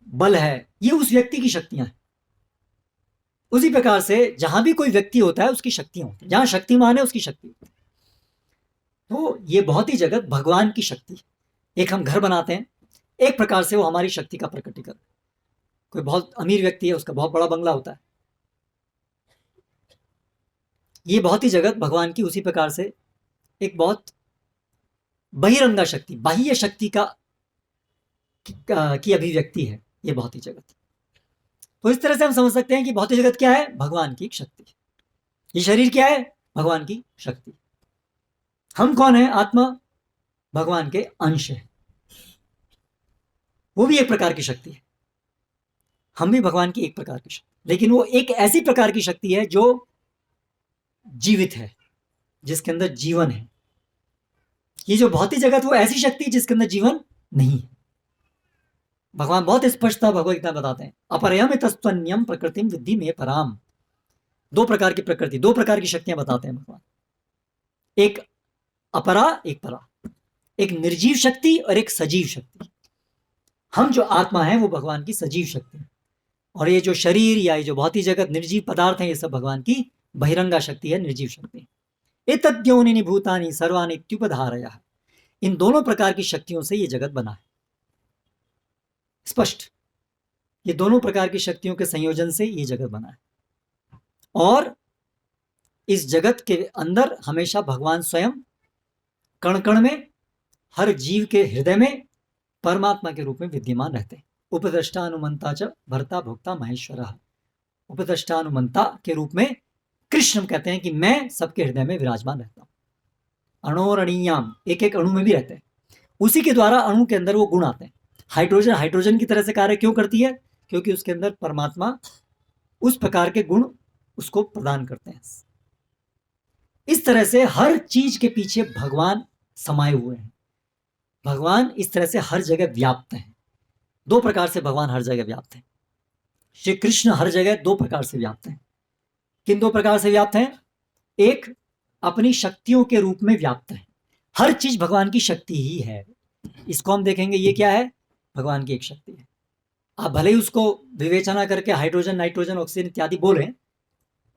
बल है, ये उस व्यक्ति की शक्तियां हैं। उसी प्रकार से जहां भी कोई व्यक्ति होता है उसकी शक्तियां होती हैं, जहां शक्तिमान है उसकी शक्ति होती है। तो ये भौतिक जगत भगवान की शक्ति। एक हम घर बनाते हैं, एक प्रकार से वो हमारी शक्ति का प्रकटीकरण। कोई बहुत अमीर व्यक्ति है, उसका बहुत बड़ा बंगला होता है। ये भौतिक जगत भगवान की उसी प्रकार से एक बहुत बहिरंगा शक्ति, बाह्य शक्ति की अभिव्यक्ति है ये भौतिक जगत। तो इस तरह से हम समझ सकते हैं कि भौतिक जगत क्या है? भगवान की शक्ति। ये शरीर क्या है? भगवान की शक्ति। हम कौन है? आत्मा भगवान के अंश है, वो भी एक प्रकार की शक्ति है। हम भी भगवान की एक प्रकार की शक्ति, लेकिन वो एक ऐसी प्रकार की शक्ति है जो जीवित है, जिसके अंदर जीवन है। ये जो भौतिक जगत वो ऐसी शक्ति है जिसके अंदर जीवन नहीं है। भगवान बहुत स्पष्टता भगवद गीता बताते हैं, अपरयम तस्त्वन्यम प्रकृतिम विद्धि में पराम। दो प्रकार की प्रकृति, दो प्रकार की शक्तियां बताते हैं भगवान, एक अपरा, एक परा, एक निर्जीव शक्ति और एक सजीव शक्ति। हम जो आत्मा है वो भगवान की सजीव शक्ति है, और ये जो शरीर या ये जो भौतिक जगत निर्जीव पदार्थ है, ये सब भगवान की बहिरंगा शक्ति है, निर्जीव शक्ति। एतद्योनिनि भूतानि सर्वाणि इत्युपधारयः। इन दोनों प्रकार की शक्तियों से ये जगत बना है। स्पष्ट, ये दोनों प्रकार की शक्तियों के संयोजन से ये जगत बना है। और इस जगत के अंदर हमेशा भगवान स्वयं कण कण में, हर जीव के हृदय में परमात्मा के रूप में विद्यमान रहते हैं। उपद्रष्टानुमंता च भर्ता भोक्ता महेश्वरः। उपद्रष्टानुमंता के रूप में कृष्ण कहते हैं कि मैं सबके हृदय में विराजमान रहता हूं। अणोरणीयाम, एक एक अणु में भी रहते हैं। उसी के द्वारा अणु के अंदर वो गुण आते हैं। हाइड्रोजन हाइड्रोजन की तरह से कार्य क्यों करती है? क्योंकि उसके अंदर परमात्मा उस प्रकार के गुण उसको प्रदान करते हैं। इस तरह से हर चीज के पीछे भगवान समाये हुए हैं। भगवान इस तरह से हर जगह व्याप्त हैं। दो प्रकार से भगवान हर जगह व्याप्त हैं। श्री कृष्ण हर जगह दो प्रकार से व्याप्त हैं। किन दो प्रकार से व्याप्त हैं? एक, अपनी शक्तियों के रूप में व्याप्त है। हर चीज भगवान की शक्ति ही है। इसको हम देखेंगे, ये क्या है? भगवान की एक शक्ति है। आप भले ही उसको विवेचना करके हाइड्रोजन, नाइट्रोजन, ऑक्सीजन इत्यादि बोल रहे हैं,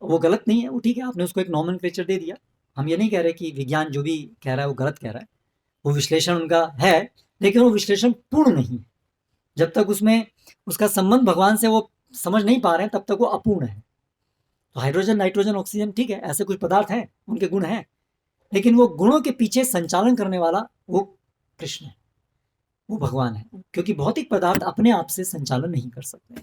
वो गलत नहीं है, वो ठीक है, आपने उसको एक नॉमेनक्लेचर दे दिया। हम ये नहीं कह रहे कि विज्ञान जो भी कह रहा है वो गलत कह रहा है, वो विश्लेषण उनका है, लेकिन वो विश्लेषण पूर्ण नहीं है। जब तक उसमें उसका संबंध भगवान से वो समझ नहीं पा रहे हैं, तब तक वो अपूर्ण है। तो हाइड्रोजन, नाइट्रोजन, ऑक्सीजन, ठीक है, ऐसे कुछ पदार्थ हैं, उनके गुण हैं, लेकिन वो गुणों के पीछे संचालन करने वाला वो कृष्ण है, वो भगवान है, क्योंकि भौतिक पदार्थ अपने आप से संचालन नहीं कर सकते।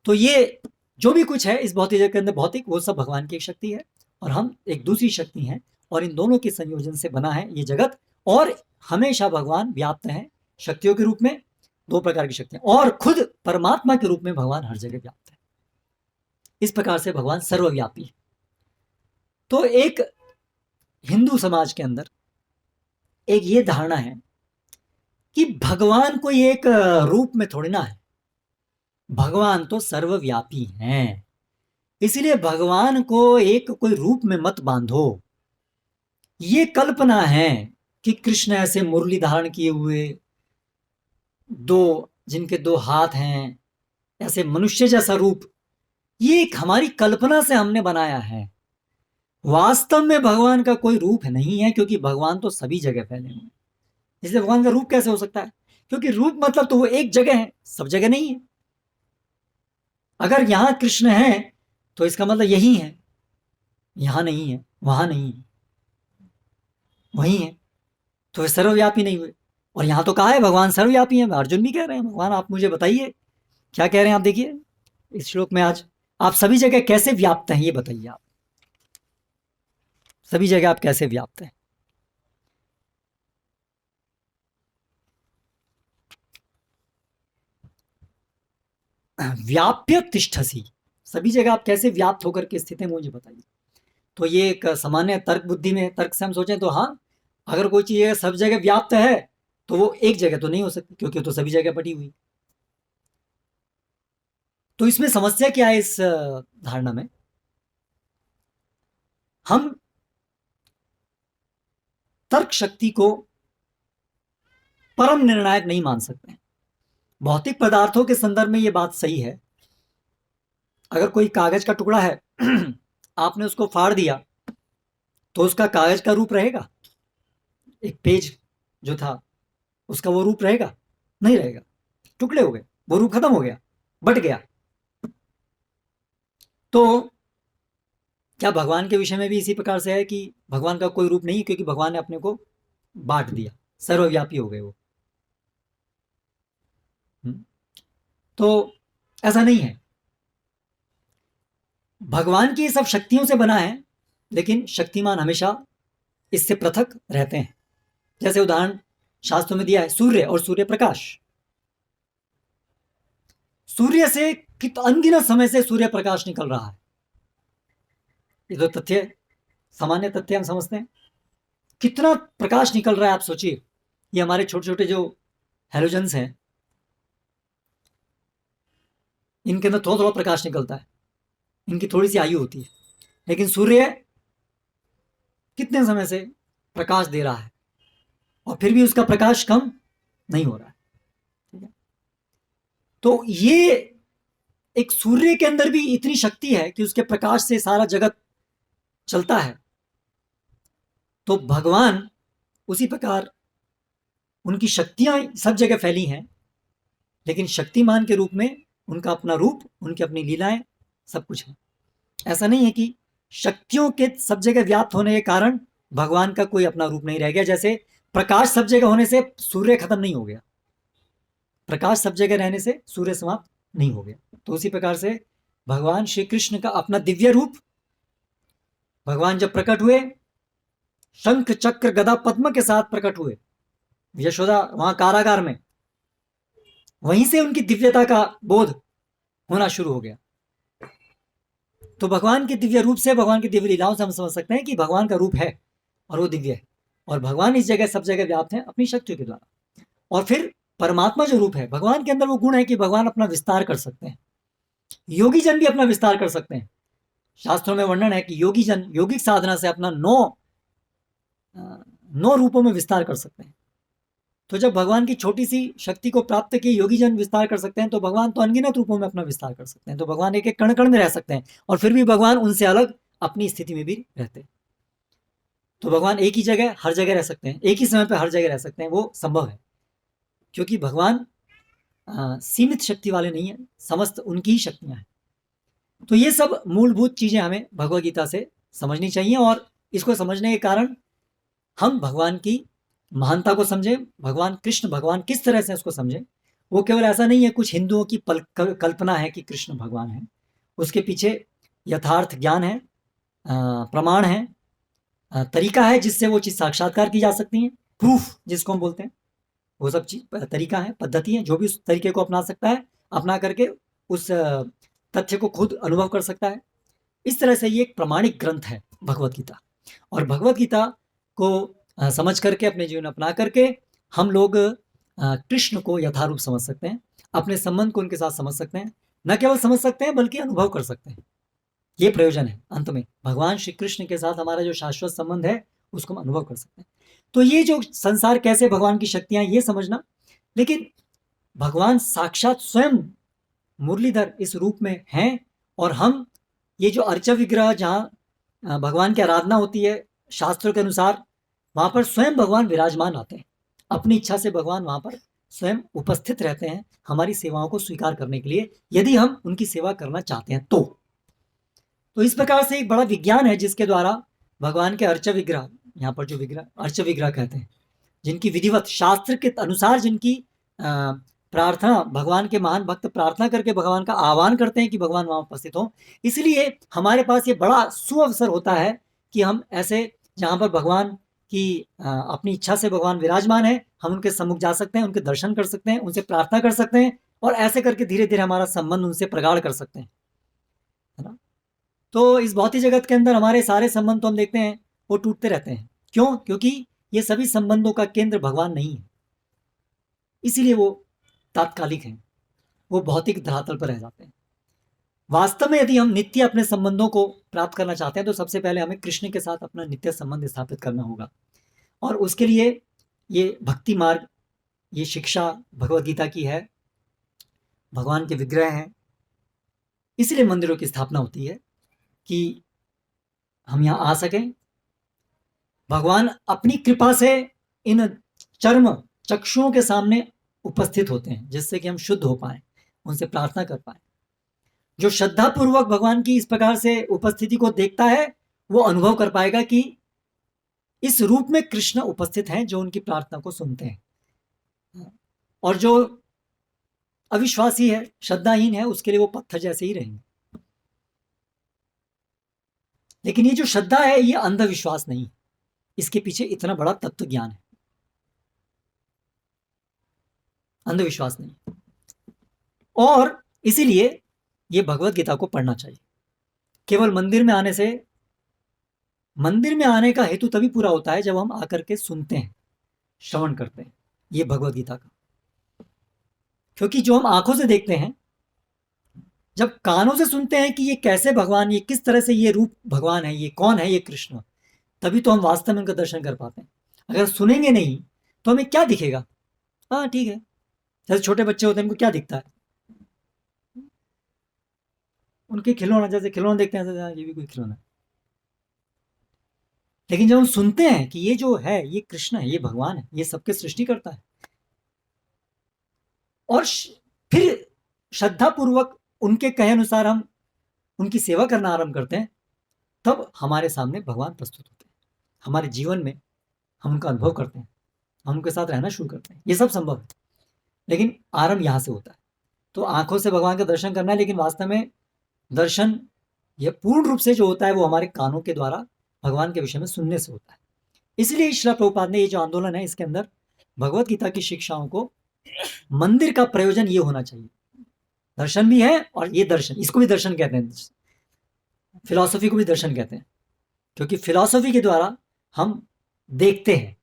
तो ये जो भी कुछ है इस भौतिक जगत के अंदर भौतिक, वो सब भगवान की एक शक्ति है, और हम एक दूसरी शक्ति हैं, और इन दोनों के संयोजन से बना है ये जगत। और हमेशा भगवान व्याप्त हैं शक्तियों के रूप में, दो प्रकार की शक्तियां, और खुद परमात्मा के रूप में भगवान हर जगह व्याप्त है। इस प्रकार से भगवान सर्वव्यापी है। तो एक हिंदू समाज के अंदर एक ये धारणा है कि भगवान कोई एक रूप में थोड़ी ना है, भगवान तो सर्वव्यापी हैं, इसलिए भगवान को एक कोई रूप में मत बांधो। ये कल्पना है कि कृष्ण ऐसे मुरली धारण किए हुए, जिनके दो हाथ हैं, ऐसे मनुष्य जैसा रूप, ये एक हमारी कल्पना से हमने बनाया है। वास्तव में भगवान का कोई रूप नहीं है, क्योंकि भगवान तो सभी जगह फैले हुए हैं। इसलिए भगवान का रूप कैसे हो सकता है? क्योंकि रूप मतलब तो वो एक जगह है, सब जगह नहीं है। अगर यहां कृष्ण है तो इसका मतलब यही है, यहां नहीं है, वहां नहीं है, वही है, तो वे सर्वव्यापी नहीं हुए। और यहां तो कहा है भगवान सर्वव्यापी है, अर्जुन भी कह रहे हैं भगवान आप मुझे बताइए क्या कह रहे हैं। आप देखिए इस श्लोक में, आज आप सभी जगह कैसे व्याप्त हैं, ये बताइए। आप सभी जगह आप कैसे व्याप्त हैं? व्याप्य तिष्ठसी, सभी जगह आप कैसे व्याप्त होकर के स्थित हैं, मुझे बताइए। तो ये एक सामान्य तर्क बुद्धि में, तर्क से हम सोचें तो हाँ, अगर कोई चीज सब जगह व्याप्त है तो वो एक जगह तो नहीं हो सकती, क्योंकि तो सभी जगह बटी हुई। तो इसमें समस्या क्या है? इस धारणा में हम तर्क शक्ति को परम निर्णायक नहीं मान सकते। भौतिक पदार्थों के संदर्भ में ये बात सही है। अगर कोई कागज का टुकड़ा है, आपने उसको फाड़ दिया तो उसका कागज का रूप रहेगा? एक पेज जो था उसका वो रूप रहेगा? नहीं रहेगा, टुकड़े हो गए, वो रूप खत्म हो गया, बट गया। तो क्या भगवान के विषय में भी इसी प्रकार से है कि भगवान का कोई रूप नहीं, क्योंकि भगवान ने अपने को बांट दिया, सर्वव्यापी हो गए वो? तो ऐसा नहीं है। भगवान की सब शक्तियों से बना है, लेकिन शक्तिमान हमेशा इससे पृथक रहते हैं। जैसे उदाहरण शास्त्रों में दिया है, सूर्य और सूर्य प्रकाश। सूर्य से अनगिनत समय से सूर्य प्रकाश निकल रहा है, ये तो तथ्य, सामान्य तथ्य हम समझते हैं। कितना प्रकाश निकल रहा है आप सोचिए। ये हमारे छोटे छोटे जो हेलोजन्स हैं, इनके अंदर थोड़ा थोड़ा प्रकाश निकलता है, इनकी थोड़ी सी आयु होती है, लेकिन सूर्य कितने समय से प्रकाश दे रहा है, और फिर भी उसका प्रकाश कम नहीं हो रहा है। ठीक है, तो ये एक सूर्य के अंदर भी इतनी शक्ति है कि उसके प्रकाश से सारा जगत चलता है। तो भगवान उसी प्रकार, उनकी शक्तियां सब जगह फैली हैं, लेकिन शक्तिमान के रूप में उनका अपना रूप, उनकी अपनी लीलाएं, सब कुछ है। ऐसा नहीं है कि शक्तियों के सब जगह व्याप्त होने के कारण भगवान का कोई अपना रूप नहीं रह गया। जैसे प्रकाश सब जगह होने से सूर्य खत्म नहीं हो गया, प्रकाश सब जगह रहने से सूर्य समाप्त नहीं हो गया। तो उसी प्रकार से भगवान श्री कृष्ण का अपना दिव्य रूप, भगवान जब प्रकट हुए, शंख चक्र गदा पद्म के साथ प्रकट हुए, यशोदा वहां कारागार में, वहीं से उनकी दिव्यता का बोध होना शुरू हो गया। तो भगवान के दिव्य रूप से, भगवान की दिव्य लीलाओं से हम समझ सकते हैं कि भगवान का रूप है और वो दिव्य है, और भगवान इस जगह सब जगह व्याप्त है अपनी शक्तियों के द्वारा। और फिर परमात्मा जो रूप है, भगवान के अंदर वो गुण है कि भगवान अपना विस्तार कर सकते हैं। योगी जन भी अपना विस्तार कर सकते हैं। शास्त्रों में वर्णन है कि योगी जन योगिक साधना से अपना नौ रूपों में विस्तार कर सकते हैं। तो जब भगवान की छोटी सी शक्ति को प्राप्त किए योगी जन विस्तार कर सकते हैं, तो भगवान तो अनगिनत रूपों में अपना विस्तार कर सकते हैं। तो भगवान एक एक कण कण में रह सकते हैं, और फिर भी भगवान उनसे अलग अपनी स्थिति में भी रहते हैं। तो भगवान एक ही जगह हर जगह रह सकते हैं, एक ही समय पर हर जगह रह सकते हैं, वो संभव है, क्योंकि भगवान सीमित शक्ति वाले नहीं है, समस्त उनकी ही शक्तियां हैं। तो ये सब मूलभूत चीज़ें हमें भगवद गीता से समझनी चाहिए, और इसको समझने के कारण हम भगवान की महानता को समझें, भगवान कृष्ण भगवान किस तरह से उसको समझें। वो केवल ऐसा नहीं है कुछ हिंदुओं की कल्पना है कि कृष्ण भगवान है, उसके पीछे यथार्थ ज्ञान है, प्रमाण है, तरीका है जिससे वो चीज़ साक्षात्कार की जा सकती है, प्रूफ जिसको हम बोलते हैं, वो सब चीज तरीका है, पद्धति है। जो भी उस तरीके को अपना सकता है, अपना करके उस तथ्य को खुद अनुभव कर सकता है। इस तरह से ये एक प्रमाणिक ग्रंथ है भगवत गीता, और भगवत गीता को समझ करके अपने जीवन में अपना करके हम लोग कृष्ण को यथारूप समझ सकते हैं, अपने संबंध को उनके साथ समझ सकते हैं, न केवल समझ सकते हैं बल्कि अनुभव कर सकते हैं। ये प्रयोजन है अंत में, भगवान श्री कृष्ण के साथ हमारा जो शाश्वत संबंध है उसको हम अनुभव कर सकते हैं। तो ये जो संसार कैसे भगवान की शक्तियां, ये समझना। लेकिन भगवान साक्षात स्वयं मुरलीधर इस रूप में हैं, और हम ये जो अर्चा विग्रह जहाँ भगवान की आराधना होती है शास्त्रों के अनुसार, वहाँ पर स्वयं भगवान विराजमान आते हैं, अपनी इच्छा से भगवान वहाँ पर स्वयं उपस्थित रहते हैं हमारी सेवाओं को स्वीकार करने के लिए, यदि हम उनकी सेवा करना चाहते हैं तो इस प्रकार से एक बड़ा विज्ञान है जिसके द्वारा भगवान के अर्चा विग्रह, यहाँ पर जो विग्रह अर्च विग्रह कहते हैं, जिनकी विधिवत शास्त्र के अनुसार जिनकी प्रार्थना, भगवान के महान भक्त प्रार्थना करके भगवान का आह्वान करते हैं कि भगवान वहाँ उपस्थित हो, इसलिए हमारे पास ये बड़ा सुअवसर होता है कि हम ऐसे जहाँ पर भगवान की अपनी इच्छा से भगवान विराजमान है, हम उनके सम्मुख जा सकते हैं, उनके दर्शन कर सकते हैं, उनसे प्रार्थना कर सकते हैं, और ऐसे करके धीरे धीरे हमारा संबंध उनसे प्रगाढ़ कर सकते हैं, है ना। तो इस भौतिक जगत के अंदर हमारे सारे संबंध तो हम देखते हैं वो टूटते रहते हैं। क्यों? क्योंकि ये सभी संबंधों का केंद्र भगवान नहीं है, इसीलिए वो तात्कालिक हैं, वो भौतिक धरातल पर रह जाते हैं। वास्तव में यदि हम नित्य अपने संबंधों को प्राप्त करना चाहते हैं तो सबसे पहले हमें कृष्ण के साथ अपना नित्य संबंध स्थापित करना होगा, और उसके लिए ये भक्ति मार्ग, ये शिक्षा भगवत गीता की है, भगवान के विग्रह हैं, इसलिए मंदिरों की स्थापना होती है कि हम यहाँ आ सकें। भगवान अपनी कृपा से इन चर्म चक्षुओं के सामने उपस्थित होते हैं जिससे कि हम शुद्ध हो पाए, उनसे प्रार्थना कर पाए। जो श्रद्धा पूर्वक भगवान की इस प्रकार से उपस्थिति को देखता है वो अनुभव कर पाएगा कि इस रूप में कृष्ण उपस्थित हैं जो उनकी प्रार्थना को सुनते हैं। और जो अविश्वासी है, श्रद्धाहीन है, उसके लिए वो पत्थर जैसे ही रहेंगे। लेकिन ये जो श्रद्धा है ये अंधविश्वास नहीं, इसके पीछे इतना बड़ा तत्व ज्ञान है, अंधविश्वास नहीं। और इसीलिए ये भगवत गीता को पढ़ना चाहिए। केवल मंदिर में आने से, मंदिर में आने का हेतु तभी पूरा होता है जब हम आकर के सुनते हैं, श्रवण करते हैं ये भगवत गीता का। क्योंकि जो हम आंखों से देखते हैं, जब कानों से सुनते हैं कि ये कैसे भगवान, ये किस तरह से ये रूप भगवान है, ये कौन है ये कृष्ण, तभी तो हम वास्तव में उनका दर्शन कर पाते हैं। अगर सुनेंगे नहीं तो हमें क्या दिखेगा? हाँ ठीक है, जैसे छोटे बच्चे होते हैं उनको क्या दिखता है, उनके खिलौना, जैसे खिलौना देखते हैं ये भी कोई खिलौना है। लेकिन जब हम सुनते हैं कि ये जो है ये कृष्ण है, ये भगवान है, ये सबके सृष्टि करता है, और फिर श्रद्धा पूर्वक उनके कहे अनुसार हम उनकी सेवा करना आरंभ करते हैं, तब हमारे सामने भगवान प्रस्तुत होते हैं, हमारे जीवन में हम उनका अनुभव करते हैं, हम उनके साथ रहना शुरू करते हैं। ये सब संभव है, लेकिन आरंभ यहाँ से होता है। तो आंखों से भगवान का दर्शन करना है, लेकिन वास्तव में दर्शन यह पूर्ण रूप से जो होता है वो हमारे कानों के द्वारा भगवान के विषय में सुनने से होता है। इसलिए श्रील प्रभुपाद ने ये जो आंदोलन है इसके अंदर भगवत गीता की शिक्षाओं को, मंदिर का प्रयोजन ये होना चाहिए, दर्शन भी है, और ये दर्शन, इसको भी दर्शन कहते हैं, फिलॉसफी को भी दर्शन कहते हैं, क्योंकि फिलॉसफी के द्वारा हम देखते हैं।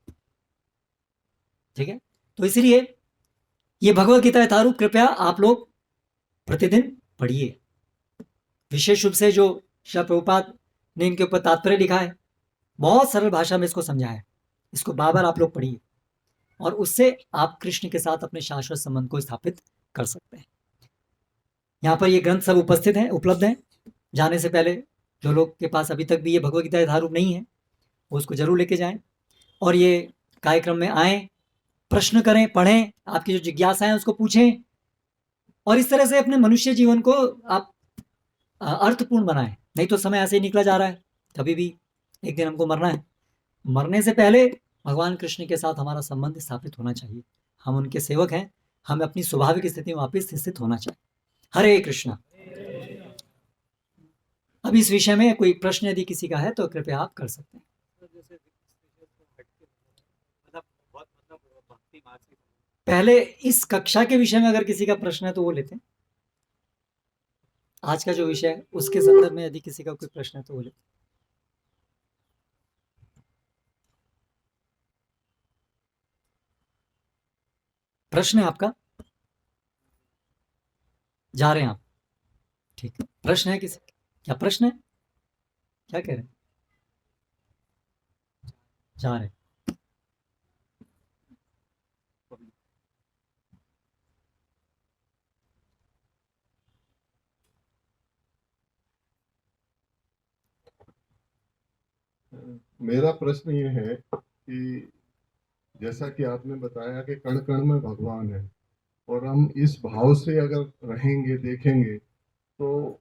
ठीक है, तो इसलिए ये भगवत गीता यथारूप कृपया आप लोग प्रतिदिन पढ़िए। विशेष रूप से जो श्रील प्रभुपाद ने इनके ऊपर तात्पर्य लिखा है, बहुत सरल भाषा में इसको समझाया है, इसको बार बार आप लोग पढ़िए, और उससे आप कृष्ण के साथ अपने शाश्वत संबंध को स्थापित कर सकते हैं। यहाँ पर ये ग्रंथ सब उपस्थित हैं, उपलब्ध हैं। जाने से पहले जो लोग के पास अभी तक भी ये भगवत गीता यथारूप नहीं है वो उसको जरूर लेके जाएं, और ये कार्यक्रम में आएँ, प्रश्न करें, पढ़ें, आपकी जो जिज्ञासा है उसको पूछें, और इस तरह से अपने मनुष्य जीवन को आप अर्थपूर्ण बनाएं, नहीं तो समय ऐसे ही निकला जा रहा है, कभी भी एक दिन हमको मरना है। मरने से पहले भगवान कृष्ण के साथ हमारा संबंध स्थापित होना चाहिए, हम उनके सेवक हैं, हमें अपनी स्वाभाविक स्थिति में वापस स्थित होना चाहिए। हरे कृष्णा। अब इस विषय में कोई प्रश्न यदि किसी का है तो कृपया आप कर सकते हैं। पहले इस कक्षा के विषय में अगर किसी का प्रश्न है तो वो लेते हैं, आज का जो विषय है उसके संदर्भ में यदि किसी का कोई प्रश्न है तो वो लेते हैं। प्रश्न है आपका? जा रहे हैं आप? ठीक है, प्रश्न है किसी? क्या प्रश्न है, क्या कह रहे हैं? जा रहे हैं। मेरा प्रश्न ये है कि जैसा कि आपने बताया कि कण कण में भगवान है, और हम इस भाव से अगर रहेंगे देखेंगे तो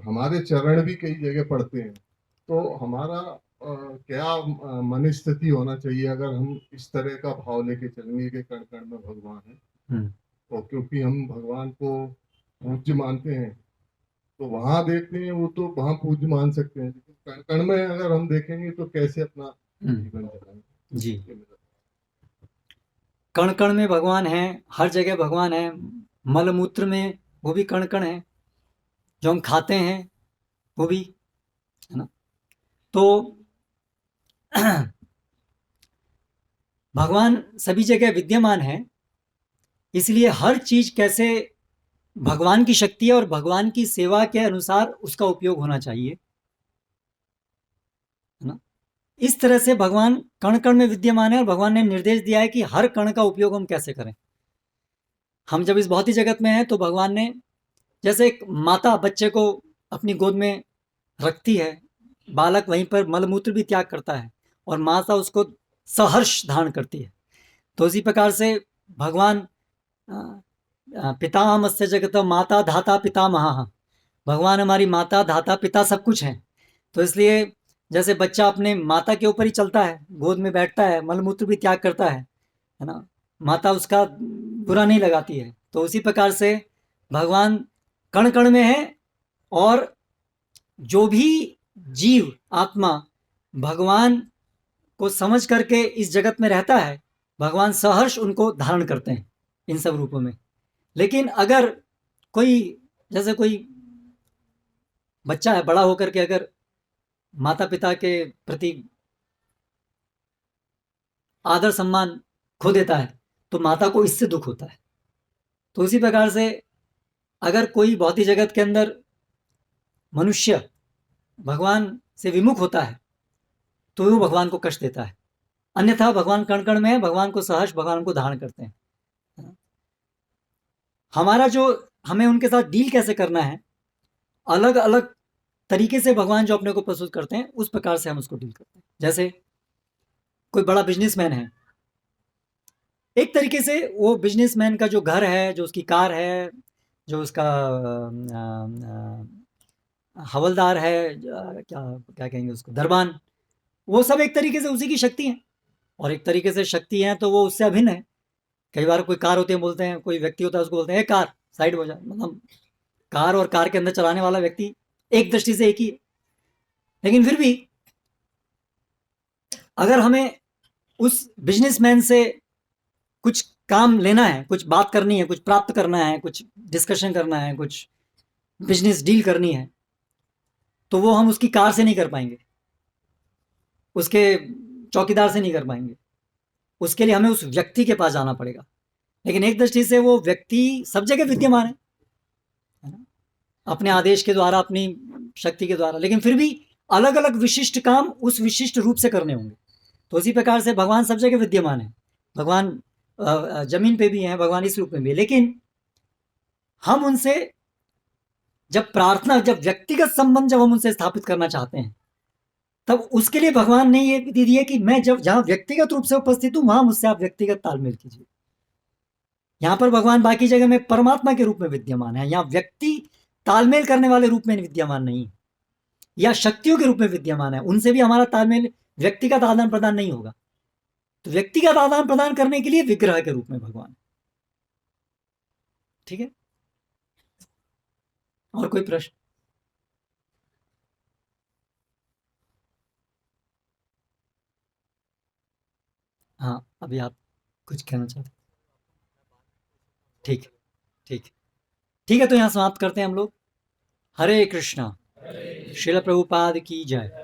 हमारे चरण भी कई जगह पड़ते हैं, तो हमारा क्या मन स्थिति होना चाहिए अगर हम इस तरह का भाव लेके चलेंगे कि कण कण में भगवान है। तो क्योंकि हम भगवान को पूज्य मानते हैं, तो वहां देखते हैं वो तो वहां पूज्य मान सकते हैं, लेकिन कण कण में अगर हम देखेंगे तो कैसे अपना जीवन चलाएंगे। जी, कण कण में भगवान है, हर जगह भगवान है, मलमूत्र में वो भी कण कण है, जो हम खाते हैं वो भी, है ना? तो भगवान सभी जगह विद्यमान है, इसलिए हर चीज कैसे भगवान की शक्ति है और भगवान की सेवा के अनुसार उसका उपयोग होना चाहिए, है ना? इस तरह से भगवान कण कण में विद्यमान है और भगवान ने निर्देश दिया है कि हर कण का उपयोग हम कैसे करें। हम जब इस भौतिक जगत में हैं तो भगवान ने, जैसे एक माता बच्चे को अपनी गोद में रखती है, बालक वहीं पर मलमूत्र भी त्याग करता है और माता उसको सहर्ष धारण करती है, तो इसी प्रकार से भगवान पितामहस्य जगत माता धाता पितामहः, भगवान हमारी माता धाता पिता सब कुछ हैं। तो इसलिए जैसे बच्चा अपने माता के ऊपर ही चलता है, गोद में बैठता है, मलमूत्र भी त्याग करता है ना, माता उसका बुरा नहीं लगाती है, तो उसी प्रकार से भगवान कण कण में है, और जो भी जीव आत्मा भगवान को समझ करके इस जगत में रहता है, भगवान सहर्ष उनको धारण करते हैं इन सब रूपों में। लेकिन अगर कोई, जैसे कोई बच्चा है, बड़ा होकर के अगर माता पिता के प्रति आदर सम्मान खो देता है तो माता को इससे दुख होता है। तो उसी प्रकार से अगर कोई भौतिक जगत के अंदर मनुष्य भगवान से विमुख होता है तो वो भगवान को कष्ट देता है, अन्यथा भगवान कण कण में है, भगवान को सहर्ष भगवान को धारण करते हैं। हमारा जो, हमें उनके साथ डील कैसे करना है, अलग अलग तरीके से भगवान जो अपने को प्रस्तुत करते हैं उस प्रकार से हम उसको डील करते हैं। जैसे कोई बड़ा बिजनेसमैन है, एक तरीके से वो बिजनेसमैन का जो घर है, जो उसकी कार है, जो उसका हवलदार है, क्या क्या कहेंगे उसको, दरबान, वो सब एक तरीके से उसी की शक्ति है, और एक तरीके से शक्ति है तो वो उससे अभिन्न है। कई बार कोई कार होती है, बोलते हैं, कोई व्यक्ति होता है उसको बोलते हैं कार साइड हो जा, मतलब कार और कार के अंदर चलाने वाला व्यक्ति एक दृष्टि से एक ही है, लेकिन फिर भी अगर हमें उस बिजनेसमैन से कुछ काम लेना है, कुछ बात करनी है, कुछ प्राप्त करना है, कुछ डिस्कशन करना है, कुछ बिजनेस डील करनी है, तो वो हम उसकी कार से नहीं कर पाएंगे, उसके चौकीदार से नहीं कर पाएंगे, उसके लिए हमें उस व्यक्ति के पास जाना पड़ेगा। लेकिन एक दृष्टि से वो व्यक्ति सब जगह विद्यमान है ना, अपने आदेश के द्वारा, अपनी शक्ति के द्वारा, लेकिन फिर भी अलग अलग विशिष्ट काम उस विशिष्ट रूप से करने होंगे। तो उसी प्रकार से भगवान सब जगह विद्यमान है, भगवान जमीन पे भी हैं, भगवान इस रूप में भी है, लेकिन हम उनसे जब प्रार्थना, जब व्यक्तिगत संबंध जब हम उनसे स्थापित करना चाहते हैं, तब उसके लिए भगवान ने ये विधि दी है कि मैं जब जहां व्यक्तिगत रूप से उपस्थित हूं वहां मुझसे आप व्यक्तिगत तालमेल कीजिए। यहां पर भगवान बाकी जगह में परमात्मा के रूप में विद्यमान है, यहाँ व्यक्ति तालमेल करने वाले रूप में विद्यमान नहीं है, या शक्तियों के रूप में विद्यमान है, उनसे भी हमारा तालमेल व्यक्तिगत आदान प्रदान नहीं होगा। तो व्यक्तिगत आदान प्रदान करने के लिए विग्रह के रूप में भगवान है। ठीक है, और कोई प्रश्न? हाँ, अभी आप कुछ कहना चाहते हैं? ठीक ठीक ठीक है, तो यहाँ समाप्त करते हैं हम लोग। हरे कृष्णा। श्रील प्रभुपाद की जय।